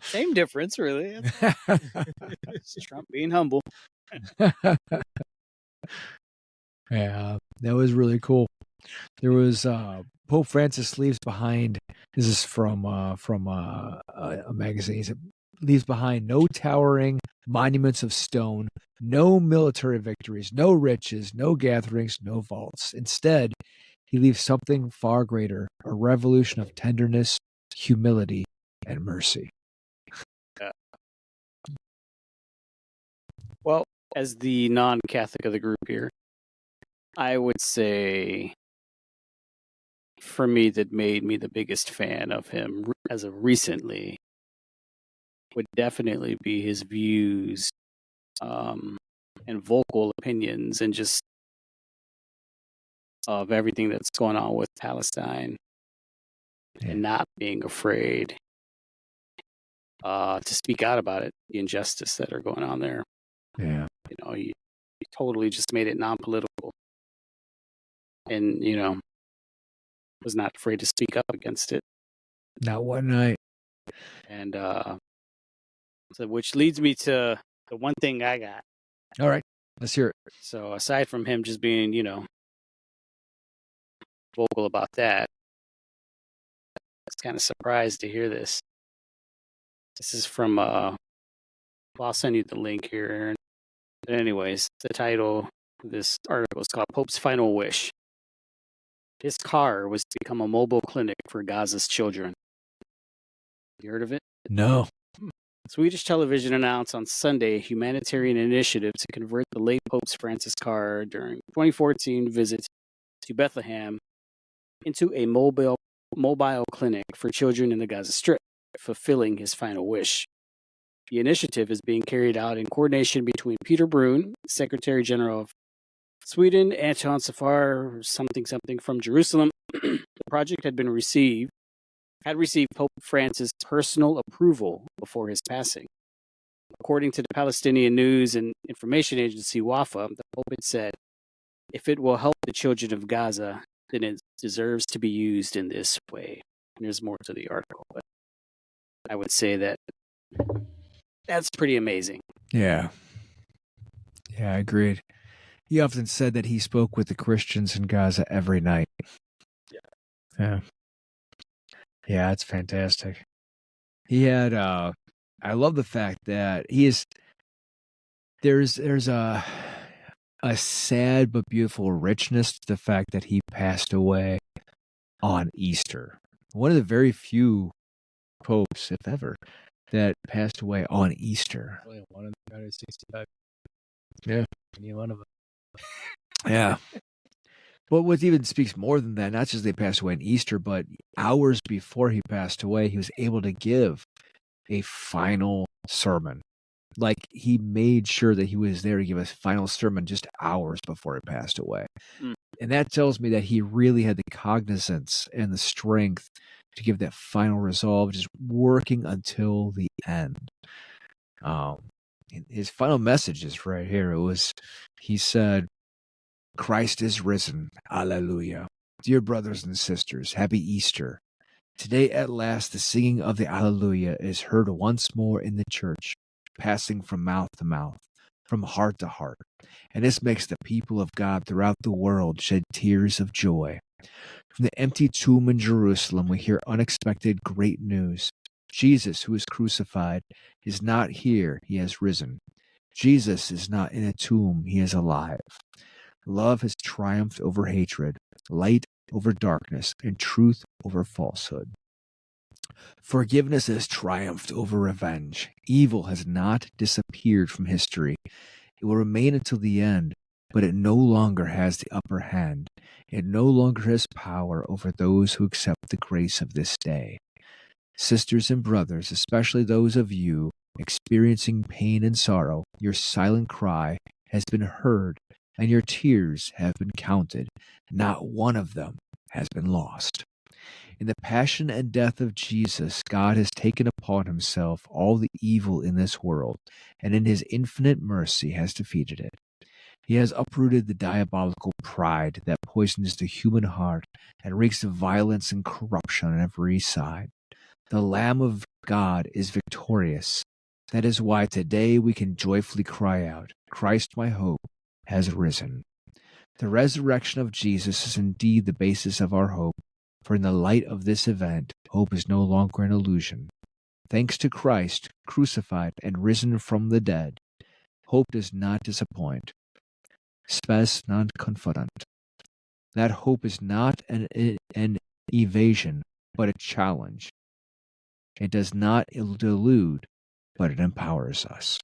Same difference, really. It's Trump being humble. Yeah, that was really cool. There was Pope Francis leaves behind. This is from a magazine. He said, leaves behind no towering monuments of stone, no military victories, no riches, no gatherings, no vaults. Instead, he leaves something far greater: a revolution of tenderness, humility, and mercy. Well, as the non-Catholic of the group here, I would say, for me, that made me the biggest fan of him as of recently would definitely be his views and vocal opinions, and just of everything that's going on with Palestine, and not being afraid to speak out about it, the injustice that are going on there. Yeah. He totally just made it non-political, and was not afraid to speak up against it. Not one night. And so, which leads me to the one thing I got. All right, let's hear it. So aside from him just being, vocal about that, I was kind of surprised to hear this. This is from, well, I'll send you the link here, Aaron. But anyways, the title of this article is called Pope's Final Wish. His car was to become a mobile clinic for Gaza's children. You heard of it? No. Swedish television announced on Sunday a humanitarian initiative to convert the late Pope's Francis car during 2014 visit to Bethlehem into a mobile clinic for children in the Gaza Strip, fulfilling his final wish. The initiative is being carried out in coordination between Peter Brun, Secretary General of Sweden, Anton Safar, something from Jerusalem. The project had received Pope Francis' personal approval before his passing. According to the Palestinian News and Information Agency WAFA, the Pope had said, "If it will help the children of Gaza, then it deserves to be used in this way." And there's more to the article, but I would say that that's pretty amazing. Yeah. Yeah, I agreed. He often said that he spoke with the Christians in Gaza every night. Yeah. Yeah, it's fantastic. He had I love the fact that there's a sad but beautiful richness to the fact that he passed away on Easter. One of the very few popes, if ever, that passed away on Easter. Only one of them got 65. Yeah. Any one of them. Yeah. But what even speaks more than that, not just they passed away on Easter, but hours before he passed away, he was able to give a final sermon. Like, he made sure that he was there to give a final sermon just hours before he passed away. And that tells me that he really had the cognizance and the strength to give that final resolve, just working until the end. His final message is right here. He said, "Christ is risen. Alleluia. Dear brothers and sisters, happy Easter. Today at last the singing of the Alleluia is heard once more in the church, passing from mouth to mouth, from heart to heart. And this makes the people of God throughout the world shed tears of joy. From the empty tomb in Jerusalem, we hear unexpected great news. Jesus, who is crucified, is not here, he has risen. Jesus is not in a tomb, he is alive. Love has triumphed over hatred, light over darkness, and truth over falsehood. Forgiveness has triumphed over revenge. Evil has not disappeared from history. It will remain until the end, but it no longer has the upper hand. It no longer has power over those who accept the grace of this day. Sisters and brothers, especially those of you experiencing pain and sorrow, your silent cry has been heard, and your tears have been counted. Not one of them has been lost. In the passion and death of Jesus, God has taken upon himself all the evil in this world, and in his infinite mercy has defeated it. He has uprooted the diabolical pride that poisons the human heart and wreaks violence and corruption on every side. The Lamb of God is victorious. That is why today we can joyfully cry out, "Christ, my hope, has risen." The resurrection of Jesus is indeed the basis of our hope, for in the light of this event, hope is no longer an illusion. Thanks to Christ, crucified and risen from the dead, hope does not disappoint. Spes non confutant. That hope is not an evasion, but a challenge. It does not delude, but it empowers us.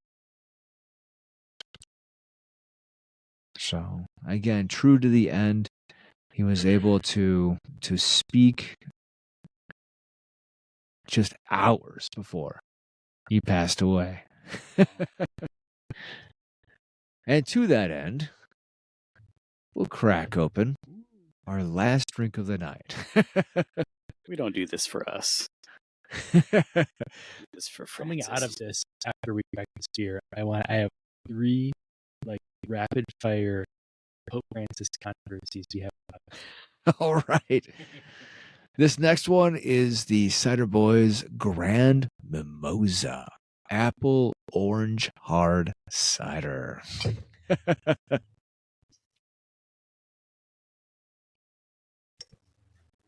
So, again, true to the end, he was able to speak just hours before he passed away. And to that end, we'll crack open our last drink of the night. We don't do this for us. This for Coming Francis. out of this, after we practice here, I have 3 rapid fire Pope Francis controversies we have. All right. This next one is the Cider Boys Grand Mimosa Apple Orange Hard Cider.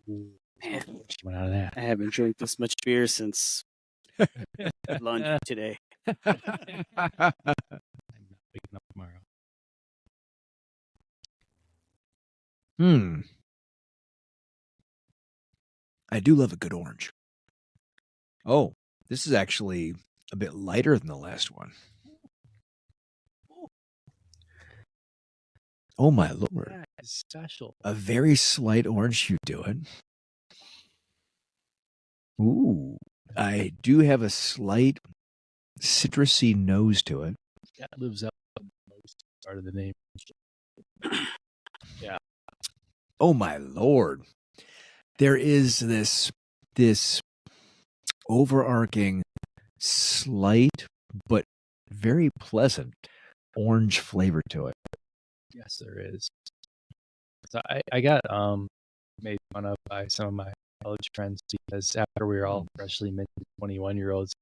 Man, She went out of that. I haven't drank this much beer since Lunch today. I'm not waking up tomorrow. I do love a good orange. Oh, this is actually a bit lighter than the last one. Oh my Lord. Yeah, it's special. A very slight orange hue to it. Ooh. I do have a slight citrusy nose to it. That lives up to most part of the name. Yeah. Oh my Lord. There is this overarching, slight, but very pleasant orange flavor to it. Yes, there is. So I got made fun of by some of my college friends because after we were all freshly minted 21-year-olds,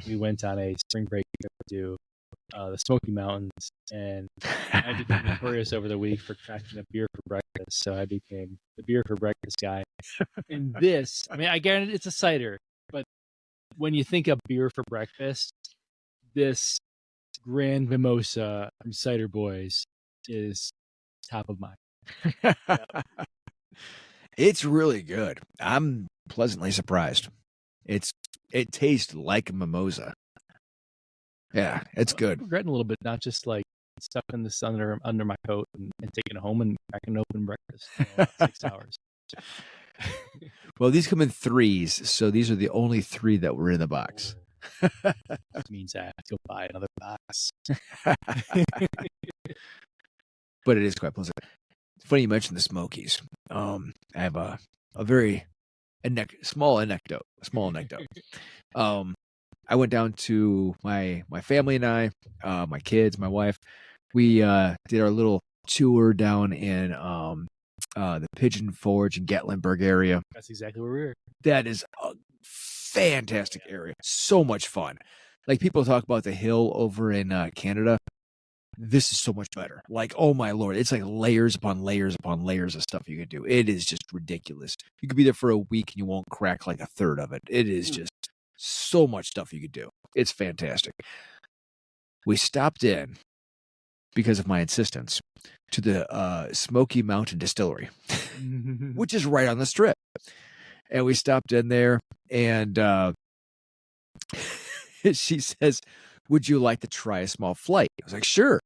we went on a spring break trip to the Smoky Mountains, and I became notorious over the week for cracking a beer for breakfast. So I became the beer for breakfast guy. And this, I mean, I guarantee it's a cider, but when you think of beer for breakfast, this Grand Mimosa from Cider Boys is top of mind. It's really good. I'm pleasantly surprised. It tastes like a mimosa. Yeah, it's good. I'm regretting a little bit, not just like stuffing this under my coat and taking it home and cracking open breakfast in about 6 hours. Well, these come in threes, so these are the only 3 that were in the box. Which means I have to go buy another box. But it is quite pleasant. It's funny you mentioned the Smokies. I have a very small anecdote. I went down to my family and I, my kids, my wife. We did our little tour down in the Pigeon Forge and Gatlinburg area. That's exactly where we were. That is a fantastic area. So much fun. Like people talk about the hill over in Canada. This is so much better. Like, oh my Lord, it's like layers upon layers upon layers of stuff you can do. It is just ridiculous. You could be there for a week and you won't crack like a third of it. It is just so much stuff you could do. It's fantastic. We stopped in, because of my insistence, to the Smoky Mountain Distillery, which is right on the strip. And we stopped in there, and she says, "Would you like to try a small flight?" I was like, "Sure."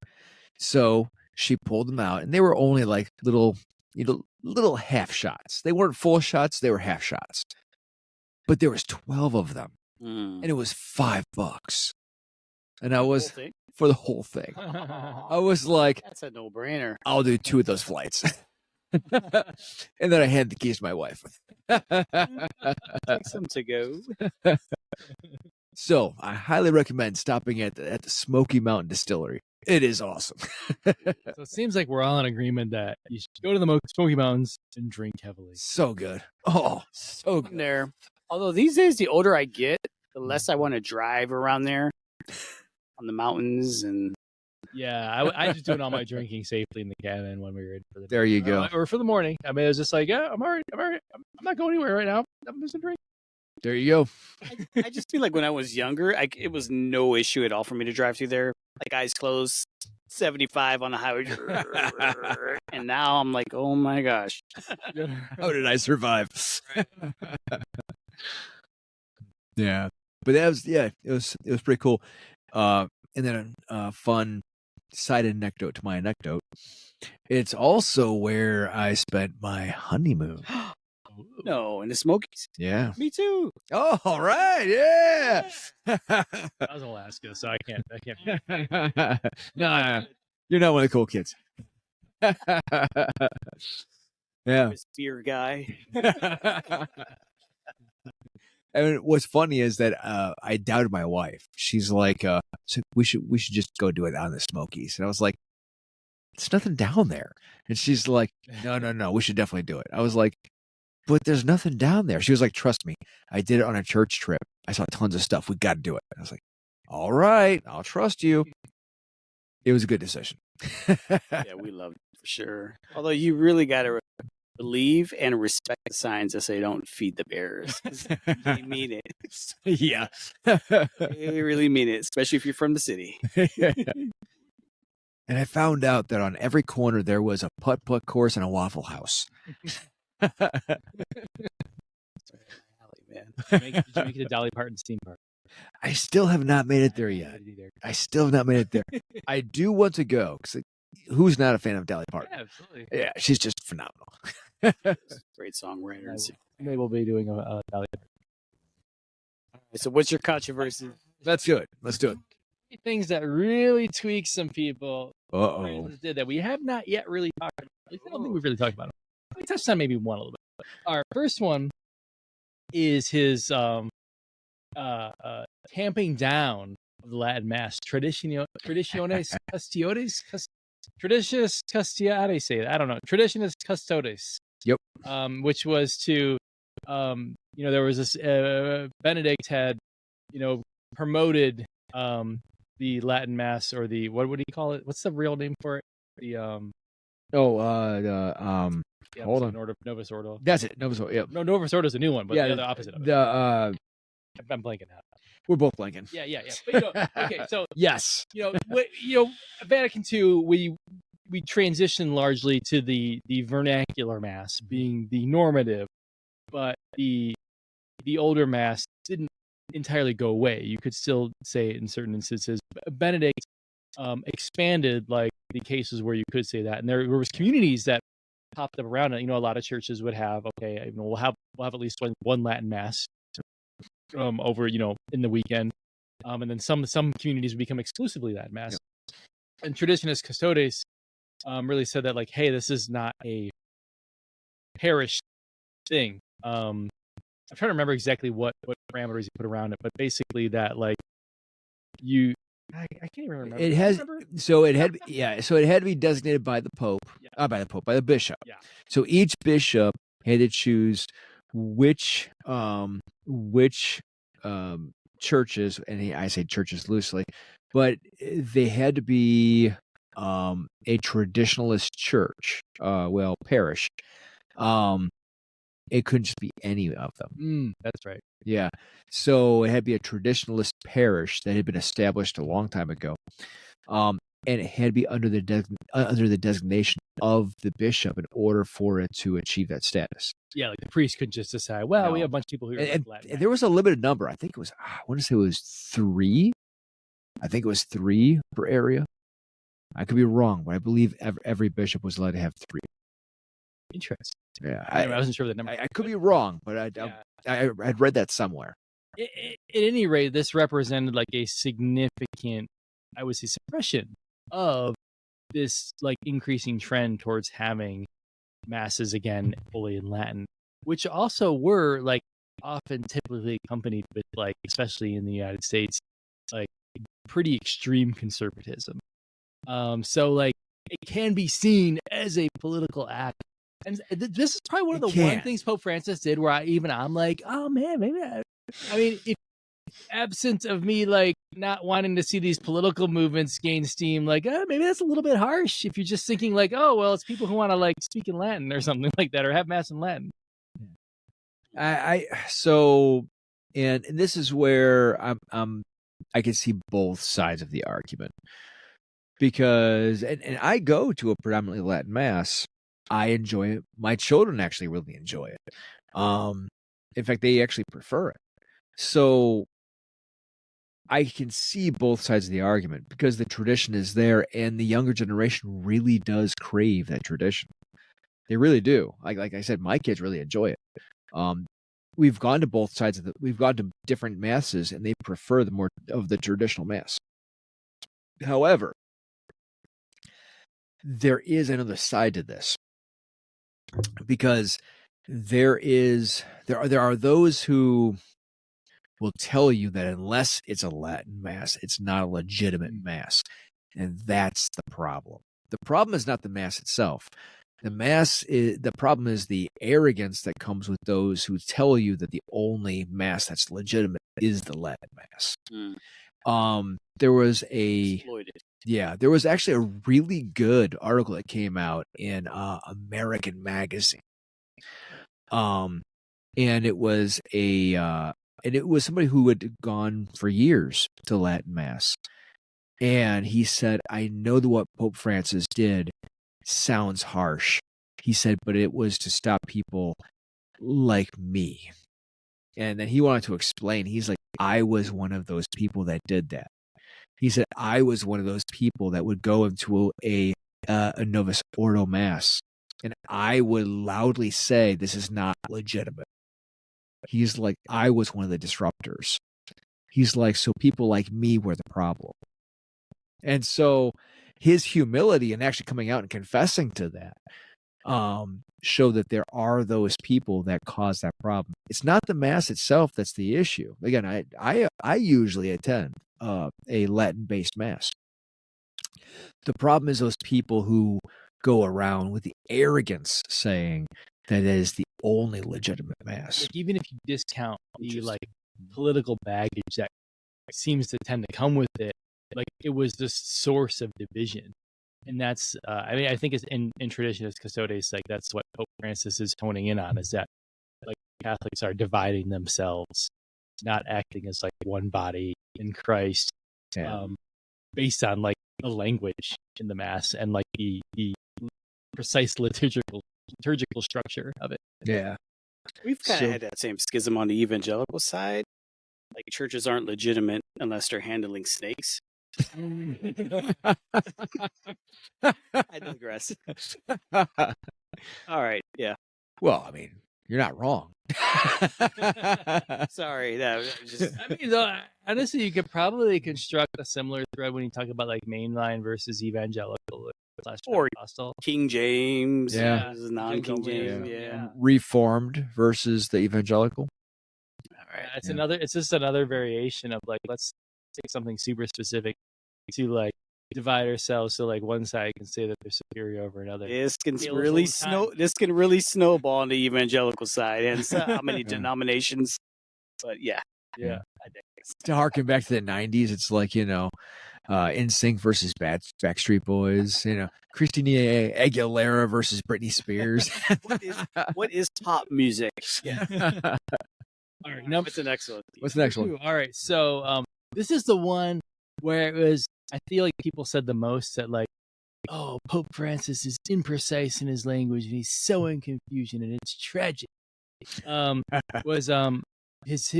So she pulled them out, and they were only like little half shots. They weren't full shots; they were half shots. But there was 12 of them, and it was $5. And I was for the whole thing. I was like, "That's a no-brainer. I'll do 2 of those flights." And then I hand the keys to my wife. Take some to go. So I highly recommend stopping at the Smoky Mountain Distillery. It is awesome. So it seems like we're all in agreement that you should go to the Smoky Mountains and drink heavily. So good. Oh, so good. There. Although these days, the older I get, the less I want to drive around there on the mountains. And yeah, I just doing all my drinking safely in the cabin when we were ready for the day. There you go. Or for the morning. I mean, it was just like, yeah, I'm all right. I'm not going anywhere right now. I'm just gonna drink. There you go. I just feel like when I was younger, it was no issue at all for me to drive through there. Like eyes closed, 75 on the highway. And now I'm like, oh my gosh. How did I survive? Yeah. But that was, it was pretty cool. And then a fun side anecdote to my anecdote. It's also where I spent my honeymoon. No, in the Smokies. Yeah. Me too. Oh, all right. Yeah. That was Alaska, so I can't. No, you're not one of the cool kids. Yeah. Beer guy. And what's funny is that I doubted my wife. She's like, so we should just go do it on the Smokies. And I was like, there's nothing down there. And she's like, no, we should definitely do it. I was like, but there's nothing down there. She was like, trust me, I did it on a church trip. I saw tons of stuff. We got to do it. I was like, all right, I'll trust you. It was a good decision. Yeah, we loved it for sure. Although you really got to believe and respect the signs that say don't feed the bears. They mean it. Yeah. They really mean it, especially if you're from the city. And I found out that on every corner there was a putt-putt course and a Waffle House. Man. Did you make it to Dolly Parton's theme park? I still have not made it there yet. I still have not made it there. I do want to go, because who's not a fan of Dolly Parton? Yeah, absolutely. Yeah, she's just phenomenal. Great songwriter. Maybe we'll be doing a Dolly Parton. So what's your controversy? Let's do it. Let's do it. Things that really tweak some people. Uh-oh. Did that we have not yet really talked about. At least I don't think we've really talked about them. We touched on maybe one a little bit. Our first one is his tamping down of the Latin Mass, Traditionis Custodes, Traditionis Custodes, say that. I don't know. Traditionis Custodes. Yep. Which was to, there was this, Benedict had, promoted the Latin Mass, or the, what would he call it? What's the real name for it? The, hold on. Novus Ordo. That's it. Novus Ordo. Yep. No, Novus Ordo is a new one, but the other opposite of it. I'm blanking out. We're both blanking. Yeah. But, okay, so yes, Vatican II, we transitioned largely to the vernacular Mass being the normative, but the older Mass didn't entirely go away. You could still say it in certain instances. Benedict expanded like the cases where you could say that, and there was communities that popped up around it. A lot of churches would have, we'll have at least one Latin Mass over in the weekend, and then some communities would become exclusively Latin Mass. Yep. And Traditionis Custodes really said that, like, hey, this is not a parish thing. I'm trying to remember exactly what parameters you put around it, but basically that, like, I can't even remember. It has so it had to be designated by the Pope, by the bishop. Yeah. So each bishop had to choose which churches, and I say churches loosely, but they had to be a traditionalist church, parish. It couldn't just be any of them. That's right. Yeah. So it had to be a traditionalist parish that had been established a long time ago. And it had to be under the designation of the bishop in order for it to achieve that status. Yeah, like the priest couldn't just decide, we have a bunch of people who are and there was a limited number. I think it was, I want to say it was 3. I think it was 3 per area. I could be wrong, but I believe every bishop was allowed to have 3. Interesting. Yeah, I wasn't sure of the number. I could be wrong, but I'd read that somewhere. At any rate, this represented like a significant, I would say, suppression of this like increasing trend towards having masses again fully in Latin, which also were like often typically accompanied with, like, especially in the United States, like pretty extreme conservatism. So like it can be seen as a political act. And this is probably one of the one things Pope Francis did where I'm like, oh man, maybe if absent of me like not wanting to see these political movements gain steam, like maybe that's a little bit harsh if you're just thinking like, oh well, it's people who want to like speak in Latin or something like that, or have Mass in Latin. And this is where I can see both sides of the argument, because and I go to a predominantly Latin Mass. I enjoy it. My children actually really enjoy it. In fact, they actually prefer it. So I can see both sides of the argument, because the tradition is there, and the younger generation really does crave that tradition. They really do. Like I said, my kids really enjoy it. We've gone to both sides we've gone to different masses, and they prefer the more of the traditional mass. However, there is another side to this, because there are those who will tell you that unless it's a Latin Mass, it's not a legitimate Mass. And that's the problem. The problem is not the Mass itself. The problem is the arrogance that comes with those who tell you that the only Mass that's legitimate is the Latin Mass. There was there was actually a really good article that came out in American Magazine. And it was somebody who had gone for years to Latin Mass. And he said, I know that what Pope Francis did sounds harsh. He said, but it was to stop people like me. And then he wanted to explain. He's like, I was one of those people that did that. He said, I was one of those people that would go into a Novus Ordo Mass, and I would loudly say, this is not legitimate. He's like, I was one of the disruptors. He's like, so people like me were the problem. And so his humility and actually coming out and confessing to that show that there are those people that cause that problem. It's not the Mass itself that's the issue. Again, I usually attend a Latin-based Mass. The problem is those people who go around with the arrogance saying that it is the only legitimate Mass. Like, even if you discount the political baggage that seems to tend to come with it, like, it was the source of division. And that's, I think it's in tradition as Custodes, like, that's what Pope Francis is honing in on, is that, like, Catholics are dividing themselves, not acting as, like, one body in Christ, based on, like, the language in the Mass and, like, the precise liturgical structure of it. Yeah. We've kind of had that same schism on the evangelical side. Like, churches aren't legitimate unless they're handling snakes. I digress. All right, yeah. Well, I mean, you're not wrong. Sorry, that was just. I mean, honestly, you could probably construct a similar thread when you talk about, like, mainline versus evangelical or Pentecostal. King James, versus non-King James, Reformed versus the evangelical. All right, it's just another variation of, like, let's take something super specific to, like, divide ourselves so, like, one side can say that they're superior over another. This can really snowball on the evangelical side, and so how many denominations. But yeah. To harken back to the 90s, it's like, NSYNC versus Backstreet Boys, Christina Aguilera versus Britney Spears. What is pop music? Yeah. All right, what's the next one? What's the next one? All right, so this is the one where it was, I feel like people said the most that, like, oh, Pope Francis is imprecise in his language and he's so in confusion and it's tragic. Was his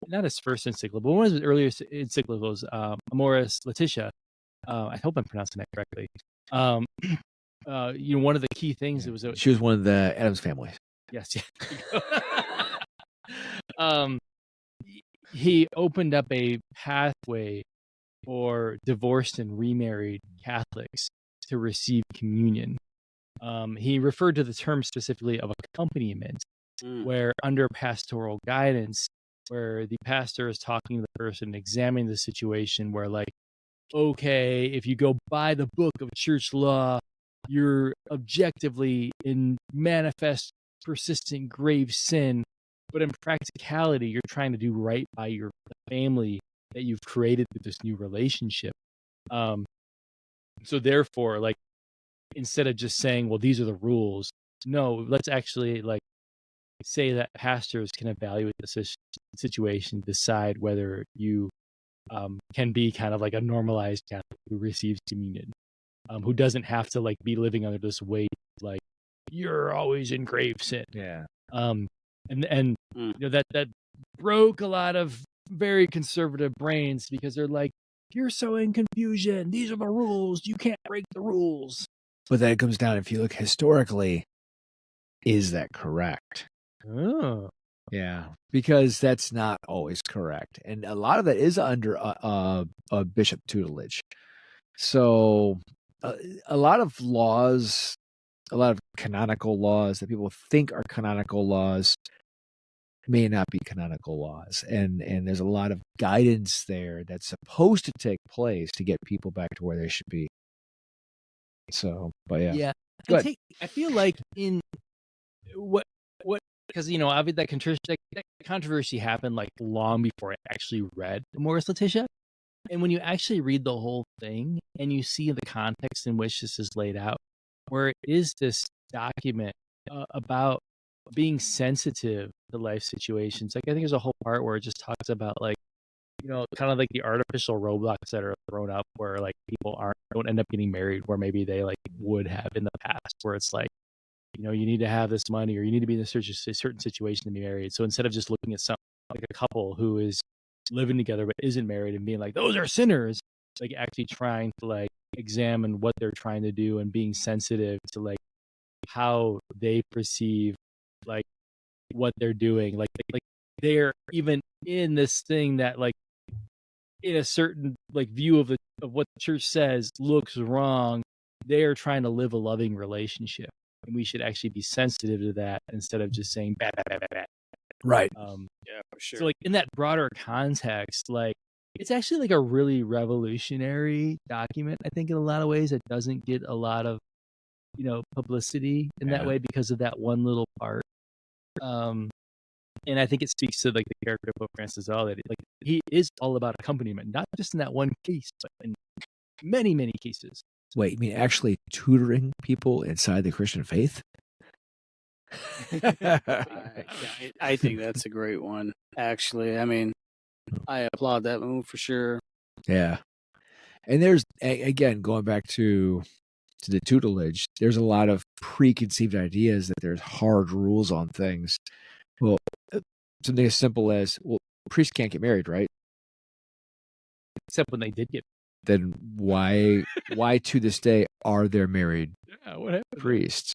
not his first encyclical, but one of his earlier encyclicals, Amoris Laetitia. I hope I'm pronouncing that correctly. One of the key things that was she was one of the Addams family. Yes, he opened up a pathway for divorced and remarried Catholics to receive communion. He referred to the term specifically of accompaniment, where under pastoral guidance, where the pastor is talking to the person, examining the situation, where, like, okay, if you go by the book of church law, you're objectively in manifest, persistent, grave sin, but in practicality, you're trying to do right by your family that you've created through this new relationship. So therefore, like, instead of just saying, well, these are the rules, no, let's actually, like, say that pastors can evaluate the situation, decide whether you can be kind of like a normalized Catholic who receives communion, who doesn't have to, like, be living under this weight, like, you're always in grave sin. Yeah. That broke a lot of very conservative brains, because they're like, you're so in confusion. These are the rules. You can't break the rules. But then it comes down, if you look historically, is that correct? Oh. Yeah, because that's not always correct. And a lot of that is under a bishop tutelage. So a lot of laws, a lot of canonical laws that people think are canonical laws may not be canonical laws. And there's a lot of guidance there that's supposed to take place to get people back to where they should be. So, but yeah. Yeah. I feel like in what because, obviously that controversy happened, like, long before I actually read Amoris Laetitia. And when you actually read the whole thing and you see the context in which this is laid out, where it is this document about being sensitive to life situations. Like I think there's a whole part where it just talks about like, kind of like the artificial roadblocks that are thrown up where like people don't end up getting married where maybe they like would have in the past, where it's like, you need to have this money or you need to be in a certain situation to be married. So instead of just looking at something like a couple who is living together but isn't married and being like, those are sinners, like actually trying to like examine what they're trying to do and being sensitive to like how they perceive like what they're doing. Like they're even in this thing that like in a certain like view of what the church says looks wrong. They're trying to live a loving relationship, and we should actually be sensitive to that instead of just saying bad, bad, bad, bad, bad. Right. Yeah, for sure. So like in that broader context, like it's actually like a really revolutionary document. I think in a lot of ways it doesn't get a lot of publicity in that way because of that one little part. And I think it speaks to like the character of Pope Francis all that like he is all about accompaniment, not just in that one case, but in many, many cases. Wait, you mean actually tutoring people inside the Christian faith? I think that's a great one, actually. I mean, I applaud that move for sure. Yeah. And there's, again, going back to the tutelage, there's a lot of preconceived ideas that there's hard rules on things. Well, something as simple as, priests can't get married, right? Except when they did get. Then why to this day are there married what happened? Priests?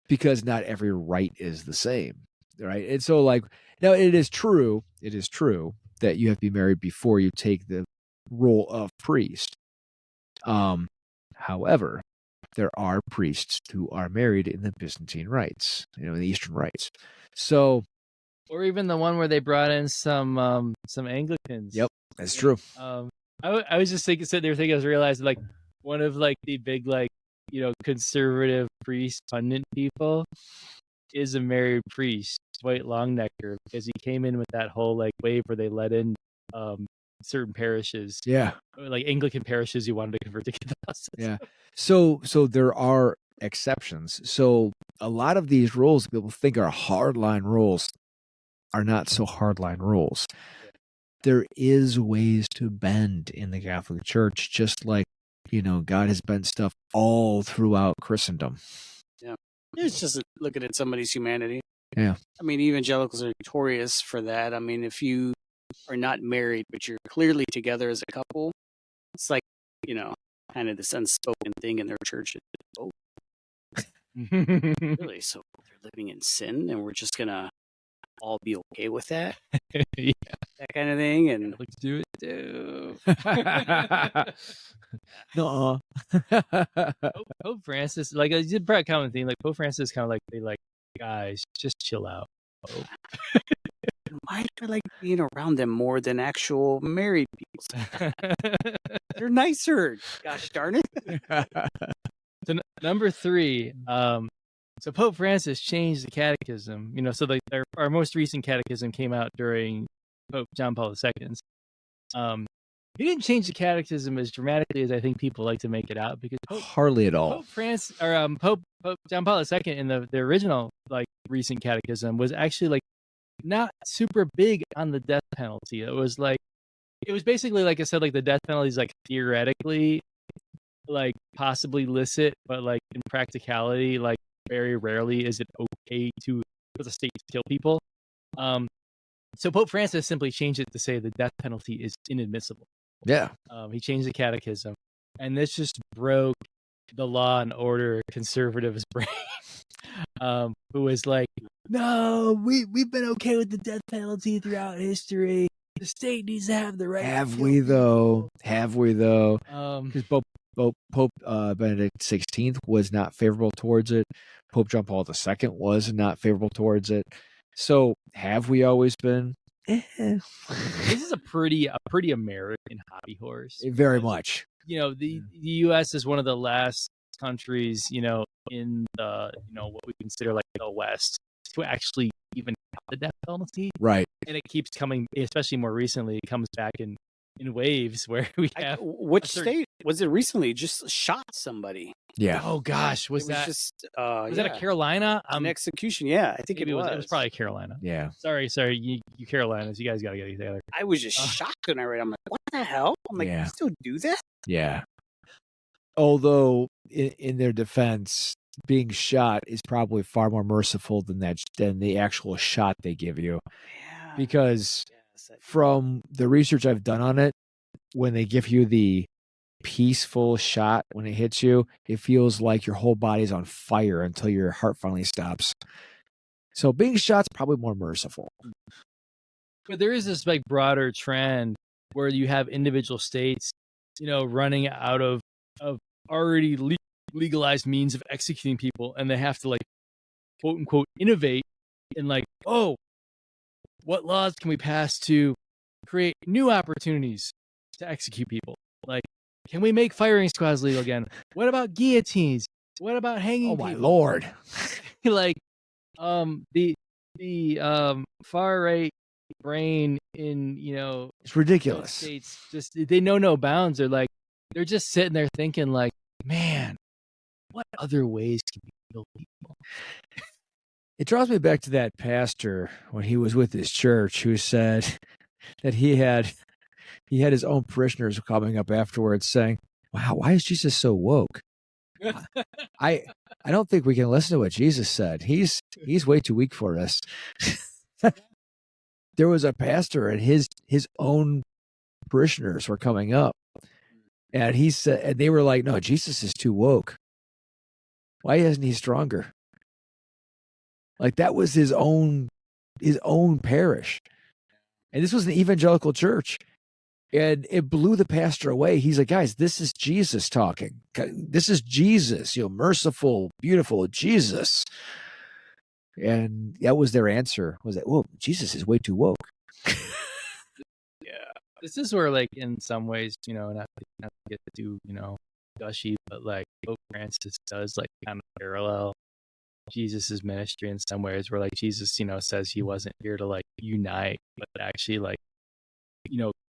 Because not every rite is the same, right? And so like, now it is true that you have to be married before you take the role of priest. However, there are priests who are married in the Byzantine rites, in the Eastern rites. So, or even the one where they brought in some Anglicans. Yep, that's true. I was just sitting there thinking, I was realizing like one of like the big like conservative priest pundit people is a married priest, Dwight Longnecker, because he came in with that whole like wave where they let in certain parishes, like Anglican parishes you wanted to convert to Catholicism. Yeah. So there are exceptions. So a lot of these rules people think are hardline rules are not so hardline rules. There is ways to bend in the Catholic Church, just like God has bent stuff all throughout Christendom. Yeah, it's just looking at somebody's humanity. Yeah, I mean, evangelicals are notorious for that. I mean, if you are not married but you're clearly together as a couple, it's like kind of this unspoken thing in their church. Oh, really? So they're living in sin, and we're just gonna all be okay with that? Yeah. That kind of thing, and let's do it too. No. Pope Francis, like I did a common thing, like Pope Francis kind of like they like guys just chill out. Why do I like being around them more than actual married people? They're nicer. Gosh darn it. So number 3, so Pope Francis changed the catechism. So our most recent catechism came out during Pope John Paul II's. He didn't change the catechism as dramatically as I think people like to make it out, because hardly at all. Pope John Paul II in the original like recent catechism was actually like not super big on the death penalty. It was basically, like I said, like the death penalty is like theoretically like possibly licit, but like in practicality, like very rarely is it okay for the state to kill people. So Pope Francis simply changed it to say the death penalty is inadmissible. Yeah. He changed the catechism, and this just broke the law and order conservative's brain. Who was like, no, we've been okay with the death penalty throughout history. The state needs to have the right. Have we though? Because Pope Benedict XVI was not favorable towards it. Pope John Paul II was not favorable towards it. So have we always been? This is a pretty American hobby horse. Very much. The U.S. is one of the last countries, in the what we consider like the West to actually even have the death penalty. Right. And it keeps coming, especially more recently, it comes back in waves where we have. Which state was it recently? Just shot somebody. Yeah. Oh gosh, was that a Carolina? An execution? Yeah, I think it was. It was probably Carolina. Yeah. Sorry, you Carolinas. You guys got to get together. I was just shocked when I read. I'm like, what the hell? I'm like, Yeah. you still do that? Yeah. Although, in their defense, being shot is probably far more merciful than the actual shot they give you. Yeah. Because from the research I've done on it, when they give you the peaceful shot, when it hits you, it feels like your whole body's on fire until your heart finally stops. So being shot's probably more merciful. But there is this like broader trend where you have individual states, running out of already legalized means of executing people, and they have to like quote unquote innovate and like, oh, what laws can we pass to create new opportunities to execute people? Like, can we make firing squads legal again? What about guillotines? What about hanging people? Oh my Lord. Like, the far right brain in, it's ridiculous. States just, they know no bounds. They're just sitting there thinking like, man, what other ways can we kill people? It draws me back to that pastor when he was with his church who said that he had his own parishioners coming up afterwards saying, wow, why is Jesus so woke? I don't think we can listen to what Jesus said. He's way too weak for us. There was a pastor and his own parishioners were coming up, and he said, and they were like, no, Jesus is too woke. Why isn't he stronger? Like, that was his own parish. And this was an evangelical church. And it blew the pastor away. He's like, guys, this is Jesus talking. This is Jesus, merciful, beautiful Jesus. And that was their answer, was that, well, Jesus is way too woke. Yeah. This is where, like, in some ways, not to get too, gushy, but like Pope Francis does like kind of parallel Jesus's ministry in some ways, where like Jesus, says he wasn't here to like unite, but actually like,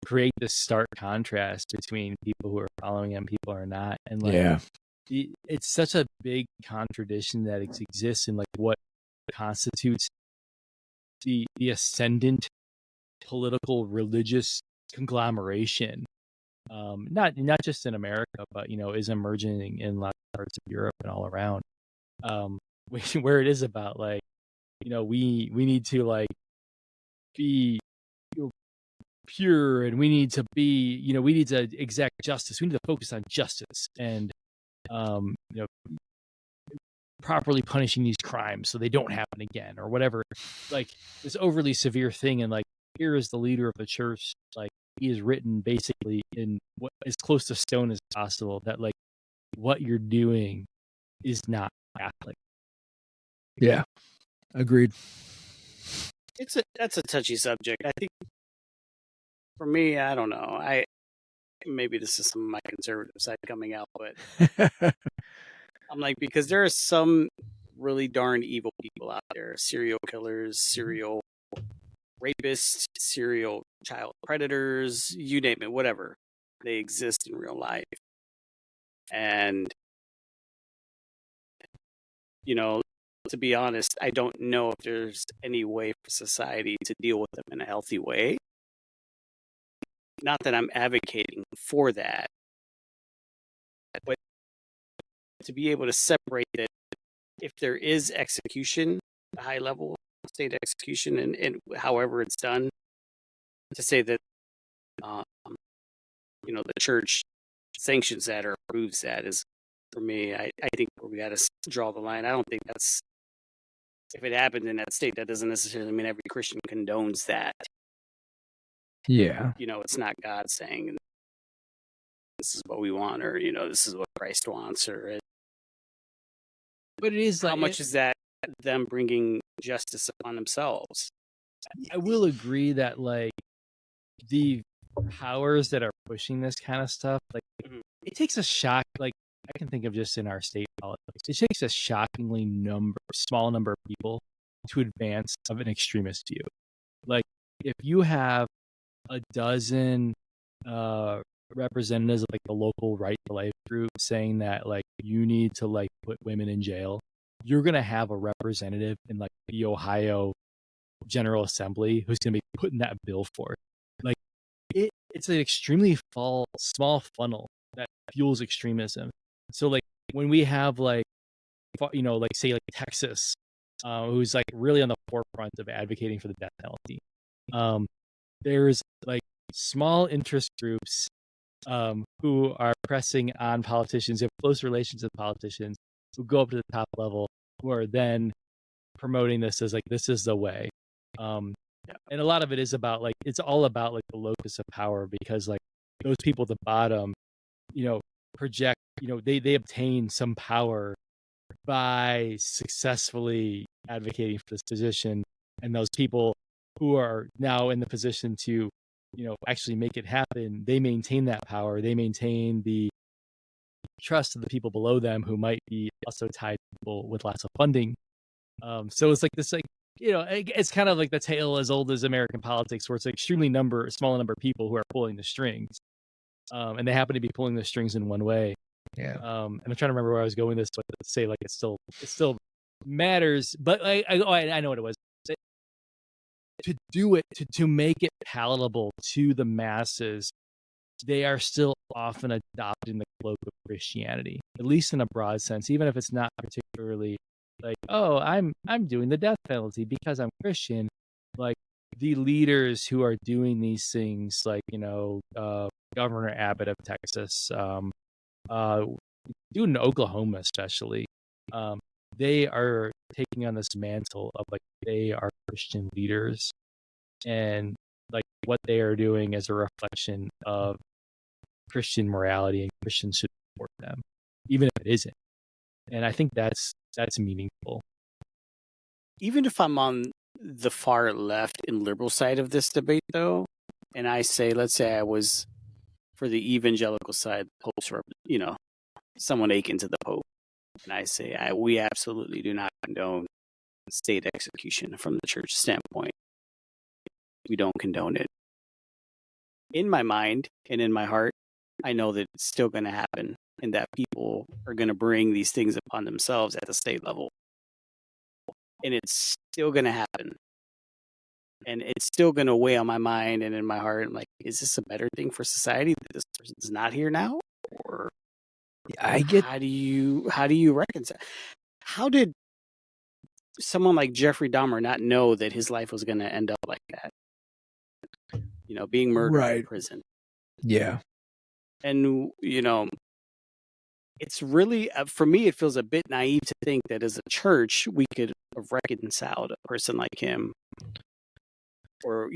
create this stark contrast between people who are following him, people who are not. And like, it's such a big contradiction that exists in like what constitutes the ascendant political religious conglomeration, not just in America, but is emerging in lots of parts of Europe and all around, where it is about like, we need to like be pure, and we need to be, we need to exact justice. We need to focus on justice and, properly punishing these crimes so they don't happen again, or whatever. Like this overly severe thing, and like, here is the leader of the church, like he is written basically in what as close to stone as possible that like what you're doing is not Catholic. Yeah, agreed. That's a touchy subject. I think for me, I don't know. Maybe this is some of my conservative side coming out, but I'm like, because there are some really darn evil people out there, serial killers, serial rapists, serial child predators, you name it, whatever. They exist in real life. And, to be honest, I don't know if there's any way for society to deal with them in a healthy way. Not that I'm advocating for that, but to be able to separate that if there is execution, a high level state execution, and however it's done, to say that, the church sanctions that or approves that is, for me, I think we got to draw the line. I don't think that's, if it happened in that state, that doesn't necessarily mean every Christian condones that. Yeah. It's not God saying, this is what we want, or, this is what Christ wants, or. But it is like, how much is that them bringing justice upon themselves? I will agree that like the powers that are pushing this kind of stuff, like it takes a shock. Like I can think of just in our state politics, it takes a shockingly small number of people to advance of an extremist view. Like if you have a dozen representatives of like the local right to life group saying that like you need to like put women in jail, you're gonna have a representative in like the Ohio General Assembly who's gonna be putting that bill forth. Like it's an extremely small funnel that fuels extremism. So like when we have like like say like Texas, who's like really on the forefront of advocating for the death penalty. There's like small interest groups who are pressing on politicians, who have close relations with politicians, who go up to the top level, who are then promoting this as like this is the way. And a lot of it is about like it's all about like the locus of power, because like those people at the bottom, project, they obtain some power by successfully advocating for this position, and those people who are now in the position to actually make it happen, they maintain that power, they maintain the trust of the people below them who might be also tied to people with lots of funding. So it's like this like it's kind of like the tale as old as American politics, where it's an extremely small number of people who are pulling the strings, and they happen to be pulling the strings in one way. Yeah. And I'm trying to remember where I was going with this, but to say like it still matters. But I know what it was. To do it, to make it palatable to the masses, they are still often adopting the cloak of Christianity, at least in a broad sense, even if it's not particularly like, oh, I'm doing the death penalty because I'm Christian. Like the leaders who are doing these things, like Governor Abbott of Texas, dude in Oklahoma especially, they are taking on this mantle of like they are Christian leaders, and like what they are doing is a reflection of Christian morality, and Christians should support them, even if it isn't. And I think that's meaningful. Even if I'm on the far left and liberal side of this debate, though, and let's say I was for the evangelical side, Pope's, someone akin to the Pope, and I say we absolutely do not condone state execution from the church standpoint. We don't condone it. In my mind and in my heart, I know that it's still going to happen, and that people are going to bring these things upon themselves at the state level. And it's still going to happen. And it's still going to weigh on my mind and in my heart. I'm like, is this a better thing for society that this person's not here now? Or how do you reconcile? How did someone like Jeffrey Dahmer not know that his life was going to end up like that? Being murdered in prison. Yeah. And, it's really, for me, it feels a bit naive to think that as a church, we could have reconciled a person like him, or,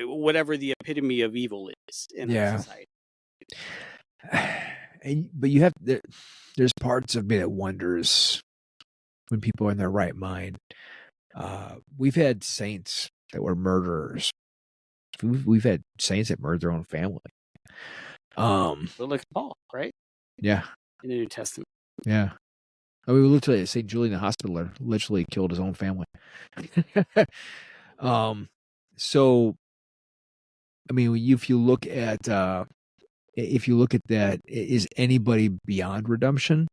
whatever the epitome of evil is in our society. But you have, there's parts of me that wonders when people are in their right mind. We've had saints that were murderers. We've had saints that murdered their own family. Like Paul, right? Yeah. In the New Testament. Yeah. I mean, literally, St. Julian the Hospitaller literally killed his own family. So, I mean, if you look at that, is anybody beyond redemption?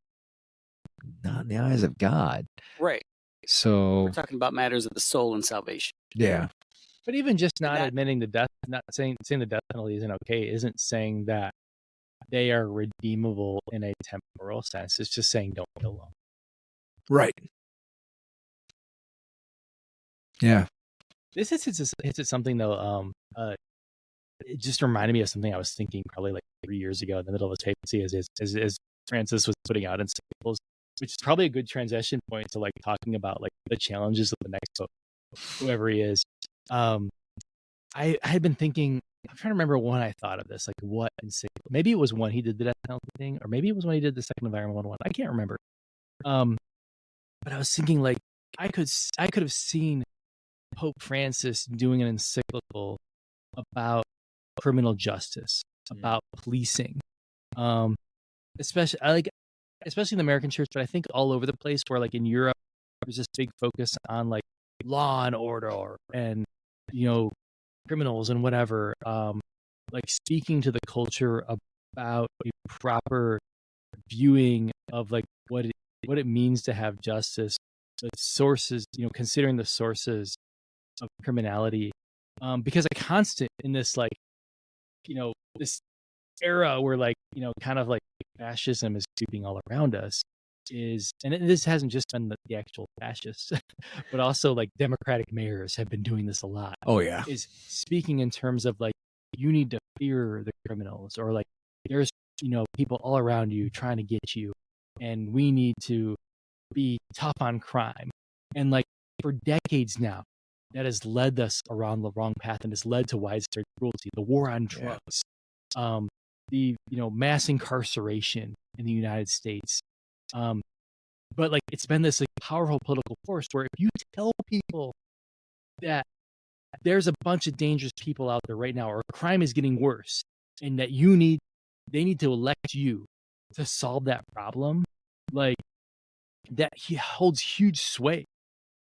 Not in the eyes of God. Right. So we're talking about matters of the soul and salvation. Yeah. But even just not admitting the death, not saying the death penalty isn't okay, isn't saying that they are redeemable in a temporal sense. It's just saying don't kill them. Right. Yeah. This hits at something though. It just reminded me of something I was thinking probably like 3 years ago in the middle of his papacy, as Francis was putting out encyclicals, which is probably a good transition point to like talking about like the challenges of the next pope, whoever he is. I had been thinking, I'm trying to remember when I thought of this, like what encyclical, maybe it was when he did the death penalty thing, or maybe it was when he did the second environmental one. I can't remember. But I was thinking like I could have seen Pope Francis doing an encyclical about criminal justice, about policing, especially in the American church, but I think all over the place, where like in Europe there's this big focus on like law and order and criminals and whatever, like speaking to the culture about a proper viewing of like what it means to have justice, the sources, considering the sources of criminality, because a constant in this like this era where like kind of like fascism is sweeping all around us is, and this hasn't just been the actual fascists, but also like Democratic mayors have been doing this a lot. Oh yeah. Is speaking in terms of like you need to fear the criminals, or like there's people all around you trying to get you, and we need to be tough on crime. And like for decades now, that has led us around the wrong path and has led to widespread cruelty, the war on drugs, the mass incarceration in the United States. But like it's been this like powerful political force where if you tell people that there's a bunch of dangerous people out there right now, or crime is getting worse, and that they need to elect you to solve that problem, like that he holds huge sway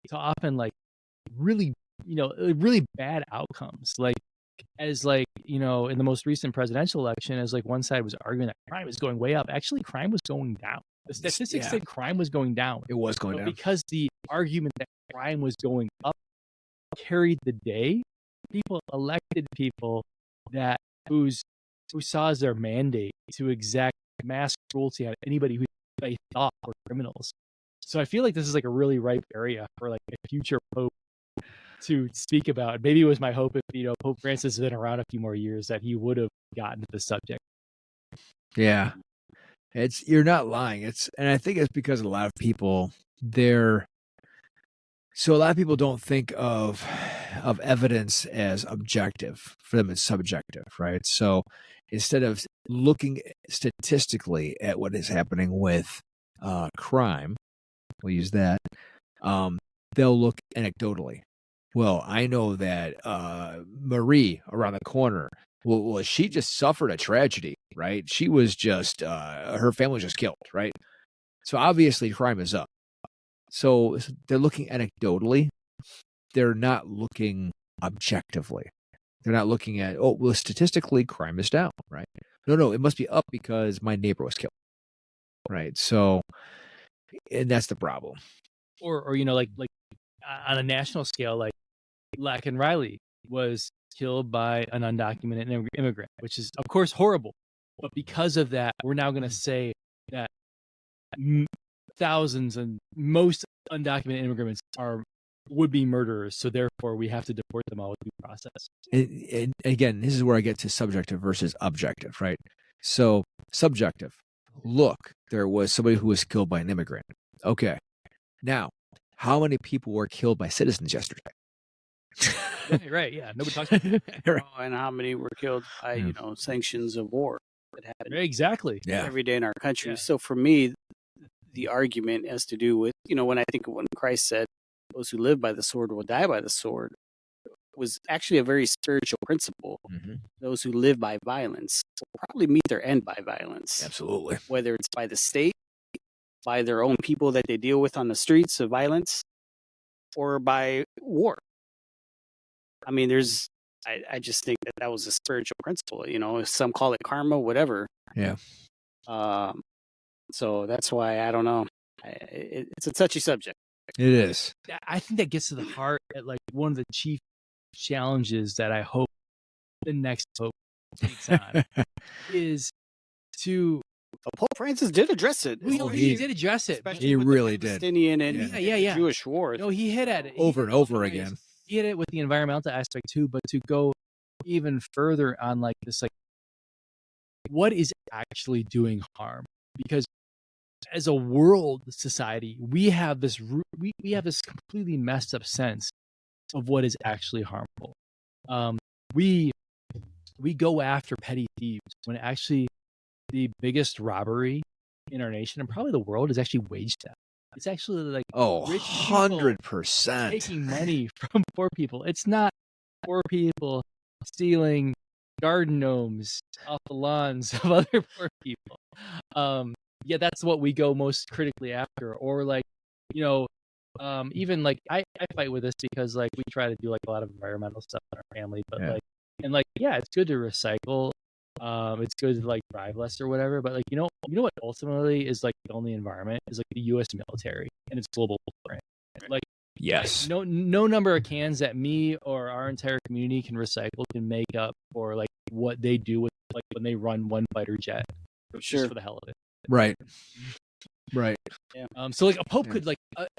to often like really really bad outcomes. Like as like in the most recent presidential election, as like one side was arguing that crime is going way up, actually crime was going down. The statistics said crime was going down. It was going down because the argument that crime was going up carried the day. People elected people who saw as their mandate to exact mass cruelty on anybody who they thought were criminals. So I feel like this is like a really ripe area for like a future pope to speak about. Maybe it was my hope if Pope Francis has been around a few more years that he would have gotten to the subject. Yeah, you're not lying. And I think it's because a lot of people so a lot of people don't think of evidence as objective. For them, it's subjective, right? So instead of looking statistically at what is happening with crime, we'll use that. They'll look anecdotally. Well, I know that Marie around the corner, well, she just suffered a tragedy, right? She was just, her family was just killed, right? So obviously crime is up. So they're looking anecdotally. They're not looking objectively. They're not looking at, statistically crime is down, right? No, it must be up because my neighbor was killed, right? So, and that's the problem. Or like on a national scale, like Laken Riley was killed by an undocumented immigrant, which is of course horrible. But because of that, we're now going to say that thousands and most undocumented immigrants are would-be murderers, so therefore we have to deport them all with due process. And again, this is where I get to subjective versus objective, right? So subjective, look, there was somebody who was killed by an immigrant. Okay, now how many people were killed by citizens yesterday? Right, yeah, nobody talks about that. And how many were killed by sanctions of war that happen exactly every day in our country. Yeah. So for me, the argument has to do with when I think of when Christ said, "Those who live by the sword will die by the sword," was actually a very spiritual principle. Mm-hmm. Those who live by violence will probably meet their end by violence. Absolutely. Whether it's by the state, by their own people that they deal with on the streets of violence, or by war. I mean, I just think that was a spiritual principle. Some call it karma, whatever. Yeah. So that's why I don't know. It's a touchy subject. It is. I think that gets to the heart at like one of the chief challenges that I hope the next pope takes on is to. Pope Francis did address it. He did address it. Especially he with really the did. Palestinian and Jewish war. No, he hit at it over and over again. He hit it with the environmental aspect too, but to go even further on like this, like what is actually doing harm? Because as a world society, we have this completely messed up sense of what is actually harmful. We go after petty thieves when actually the biggest robbery in our nation and probably the world is actually wage theft. It's actually like 100% taking money from poor people. It's not poor people stealing garden gnomes off the lawns of other poor people. Yeah, that's what we go most critically after. Or like, even like I fight with this because like we try to do like a lot of environmental stuff in our family, but it's good to recycle It's good to like drive less or whatever. But like you know what ultimately is like on the environment is like the U.S. military and its global footprint. Like Yes. no number of cans that me or our entire community can recycle can make up for like what they do with like when they run one fighter jet just for the hell of it. Right. Right. Yeah. So like a pope could like a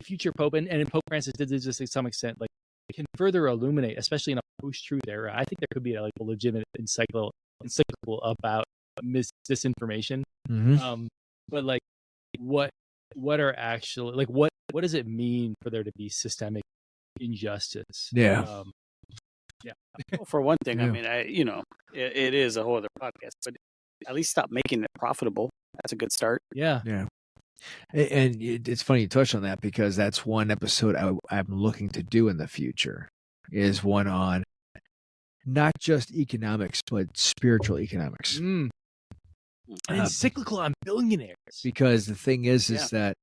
future pope and Pope Francis did this to some extent like can further illuminate, especially in a post-truth era. I think there could be like a legitimate encyclical about disinformation. Mm-hmm. But like what are actually like what does it mean for there to be systemic injustice? Yeah. Yeah. Well, for one thing, Yeah. I mean, it is a whole other podcast, but at least stop making it profitable. That's a good start. Yeah. Yeah. And it's funny you touch on that because that's one episode I'm looking to do in the future is one on not just economics, but spiritual economics. An encyclical on billionaires. Because the thing is that,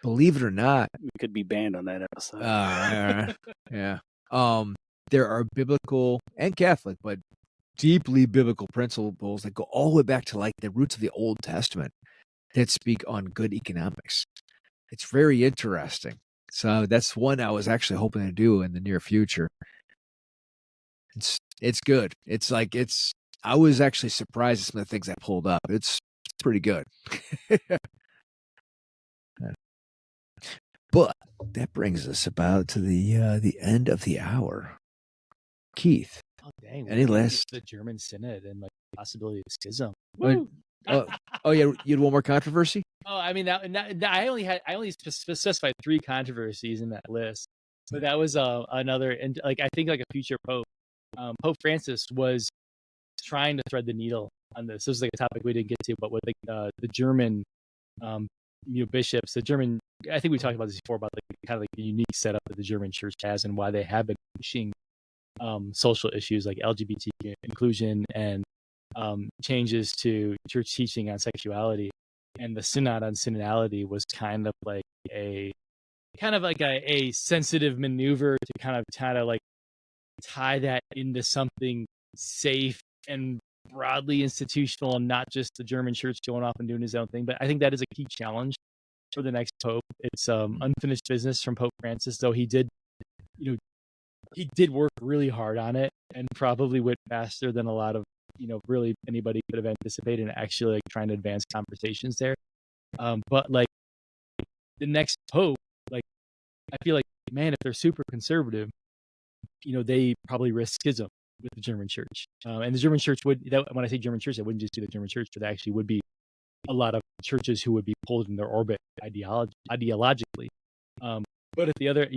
believe it or not, We could be banned on that episode. yeah. There are biblical and Catholic, but deeply biblical principles that go all the way back to like the roots of the Old Testament that speak on good economics. It's very interesting. So that's one I was actually hoping to do in the near future. It's good. It's like I was actually surprised at some of the things I pulled up. It's pretty good. But that brings us about to the end of the hour. Keith, Oh dang! any last the German Synod and like the possibility of schism? Oh yeah, you had one more controversy? Oh, I mean, I only specified 3 controversies in that list, but that was another, and like I think like a future pope, Pope Francis was trying to thread the needle on this. This was like a topic we didn't get to, but with like the German, bishops, the German. I think we talked about this before about like kind of like the unique setup that the German Church has and why they have been pushing social issues like LGBTQ inclusion and changes to church teaching on sexuality. And the synod on synodality was kind of like a sensitive maneuver to kind of like tie that into something safe and broadly institutional and not just the German church going off and doing his own thing. But I think that is a key challenge for the next pope. It's unfinished business from Pope Francis, though he did work really hard on it and probably went faster than a lot of really anybody could have anticipated and actually like trying to advance conversations there. But like the next pope, like I feel like, man, if they're super conservative, they probably risk schism with the German church. And the German church when I say German church, it wouldn't just be the German church, but actually would be a lot of churches who would be pulled in their orbit ideologically. But if the other,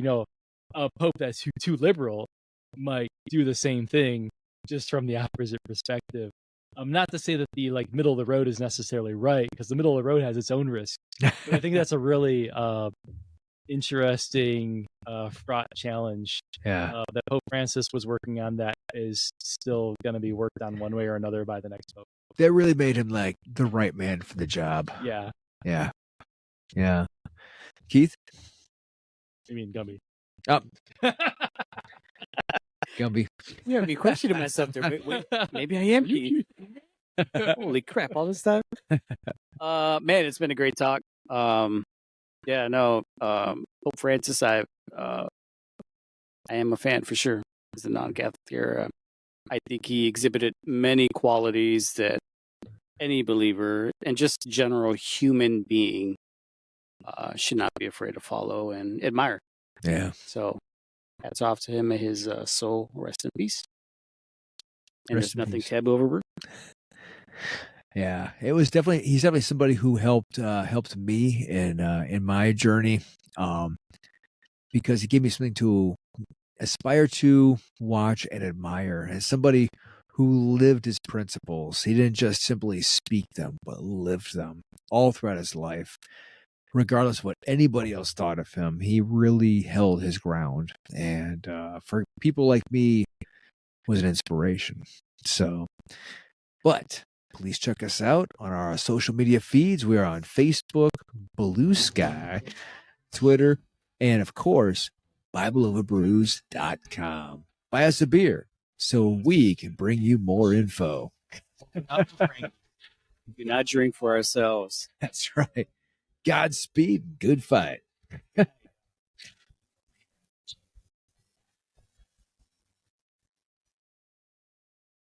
a pope that's too liberal might do the same thing just from the opposite perspective. Not to say that the like middle of the road is necessarily right, because the middle of the road has its own risk. But I think that's a really interesting, fraught challenge that Pope Francis was working on that is still going to be worked on one way or another by the next pope. That really made him like the right man for the job. Yeah. Keith? I mean, Gumby. Oh. Gumby. Yeah, I'd be questioning myself there. Wait, maybe I am Keith. Holy crap, all this stuff. Man, it's been a great talk. Pope Francis, I am a fan for sure. As a non-Catholic here, I think he exhibited many qualities that any believer and just general human being should not be afraid to follow and admire. Yeah. So, hats off to him. May his soul rest in peace. And there's nothing taboo over Brew. Yeah, he's definitely somebody who helped me in my journey, because he gave me something to aspire to, watch, and admire. As somebody who lived his principles, he didn't just simply speak them, but lived them all throughout his life. Regardless of what anybody else thought of him, he really held his ground, and for people like me, was an inspiration. So, but please check us out on our social media feeds. We are on Facebook, Blue Sky, Twitter, and of course, BibleOverBrews.com. Buy us a beer so we can bring you more info. Do not drink for ourselves. That's right. Godspeed. Good fight.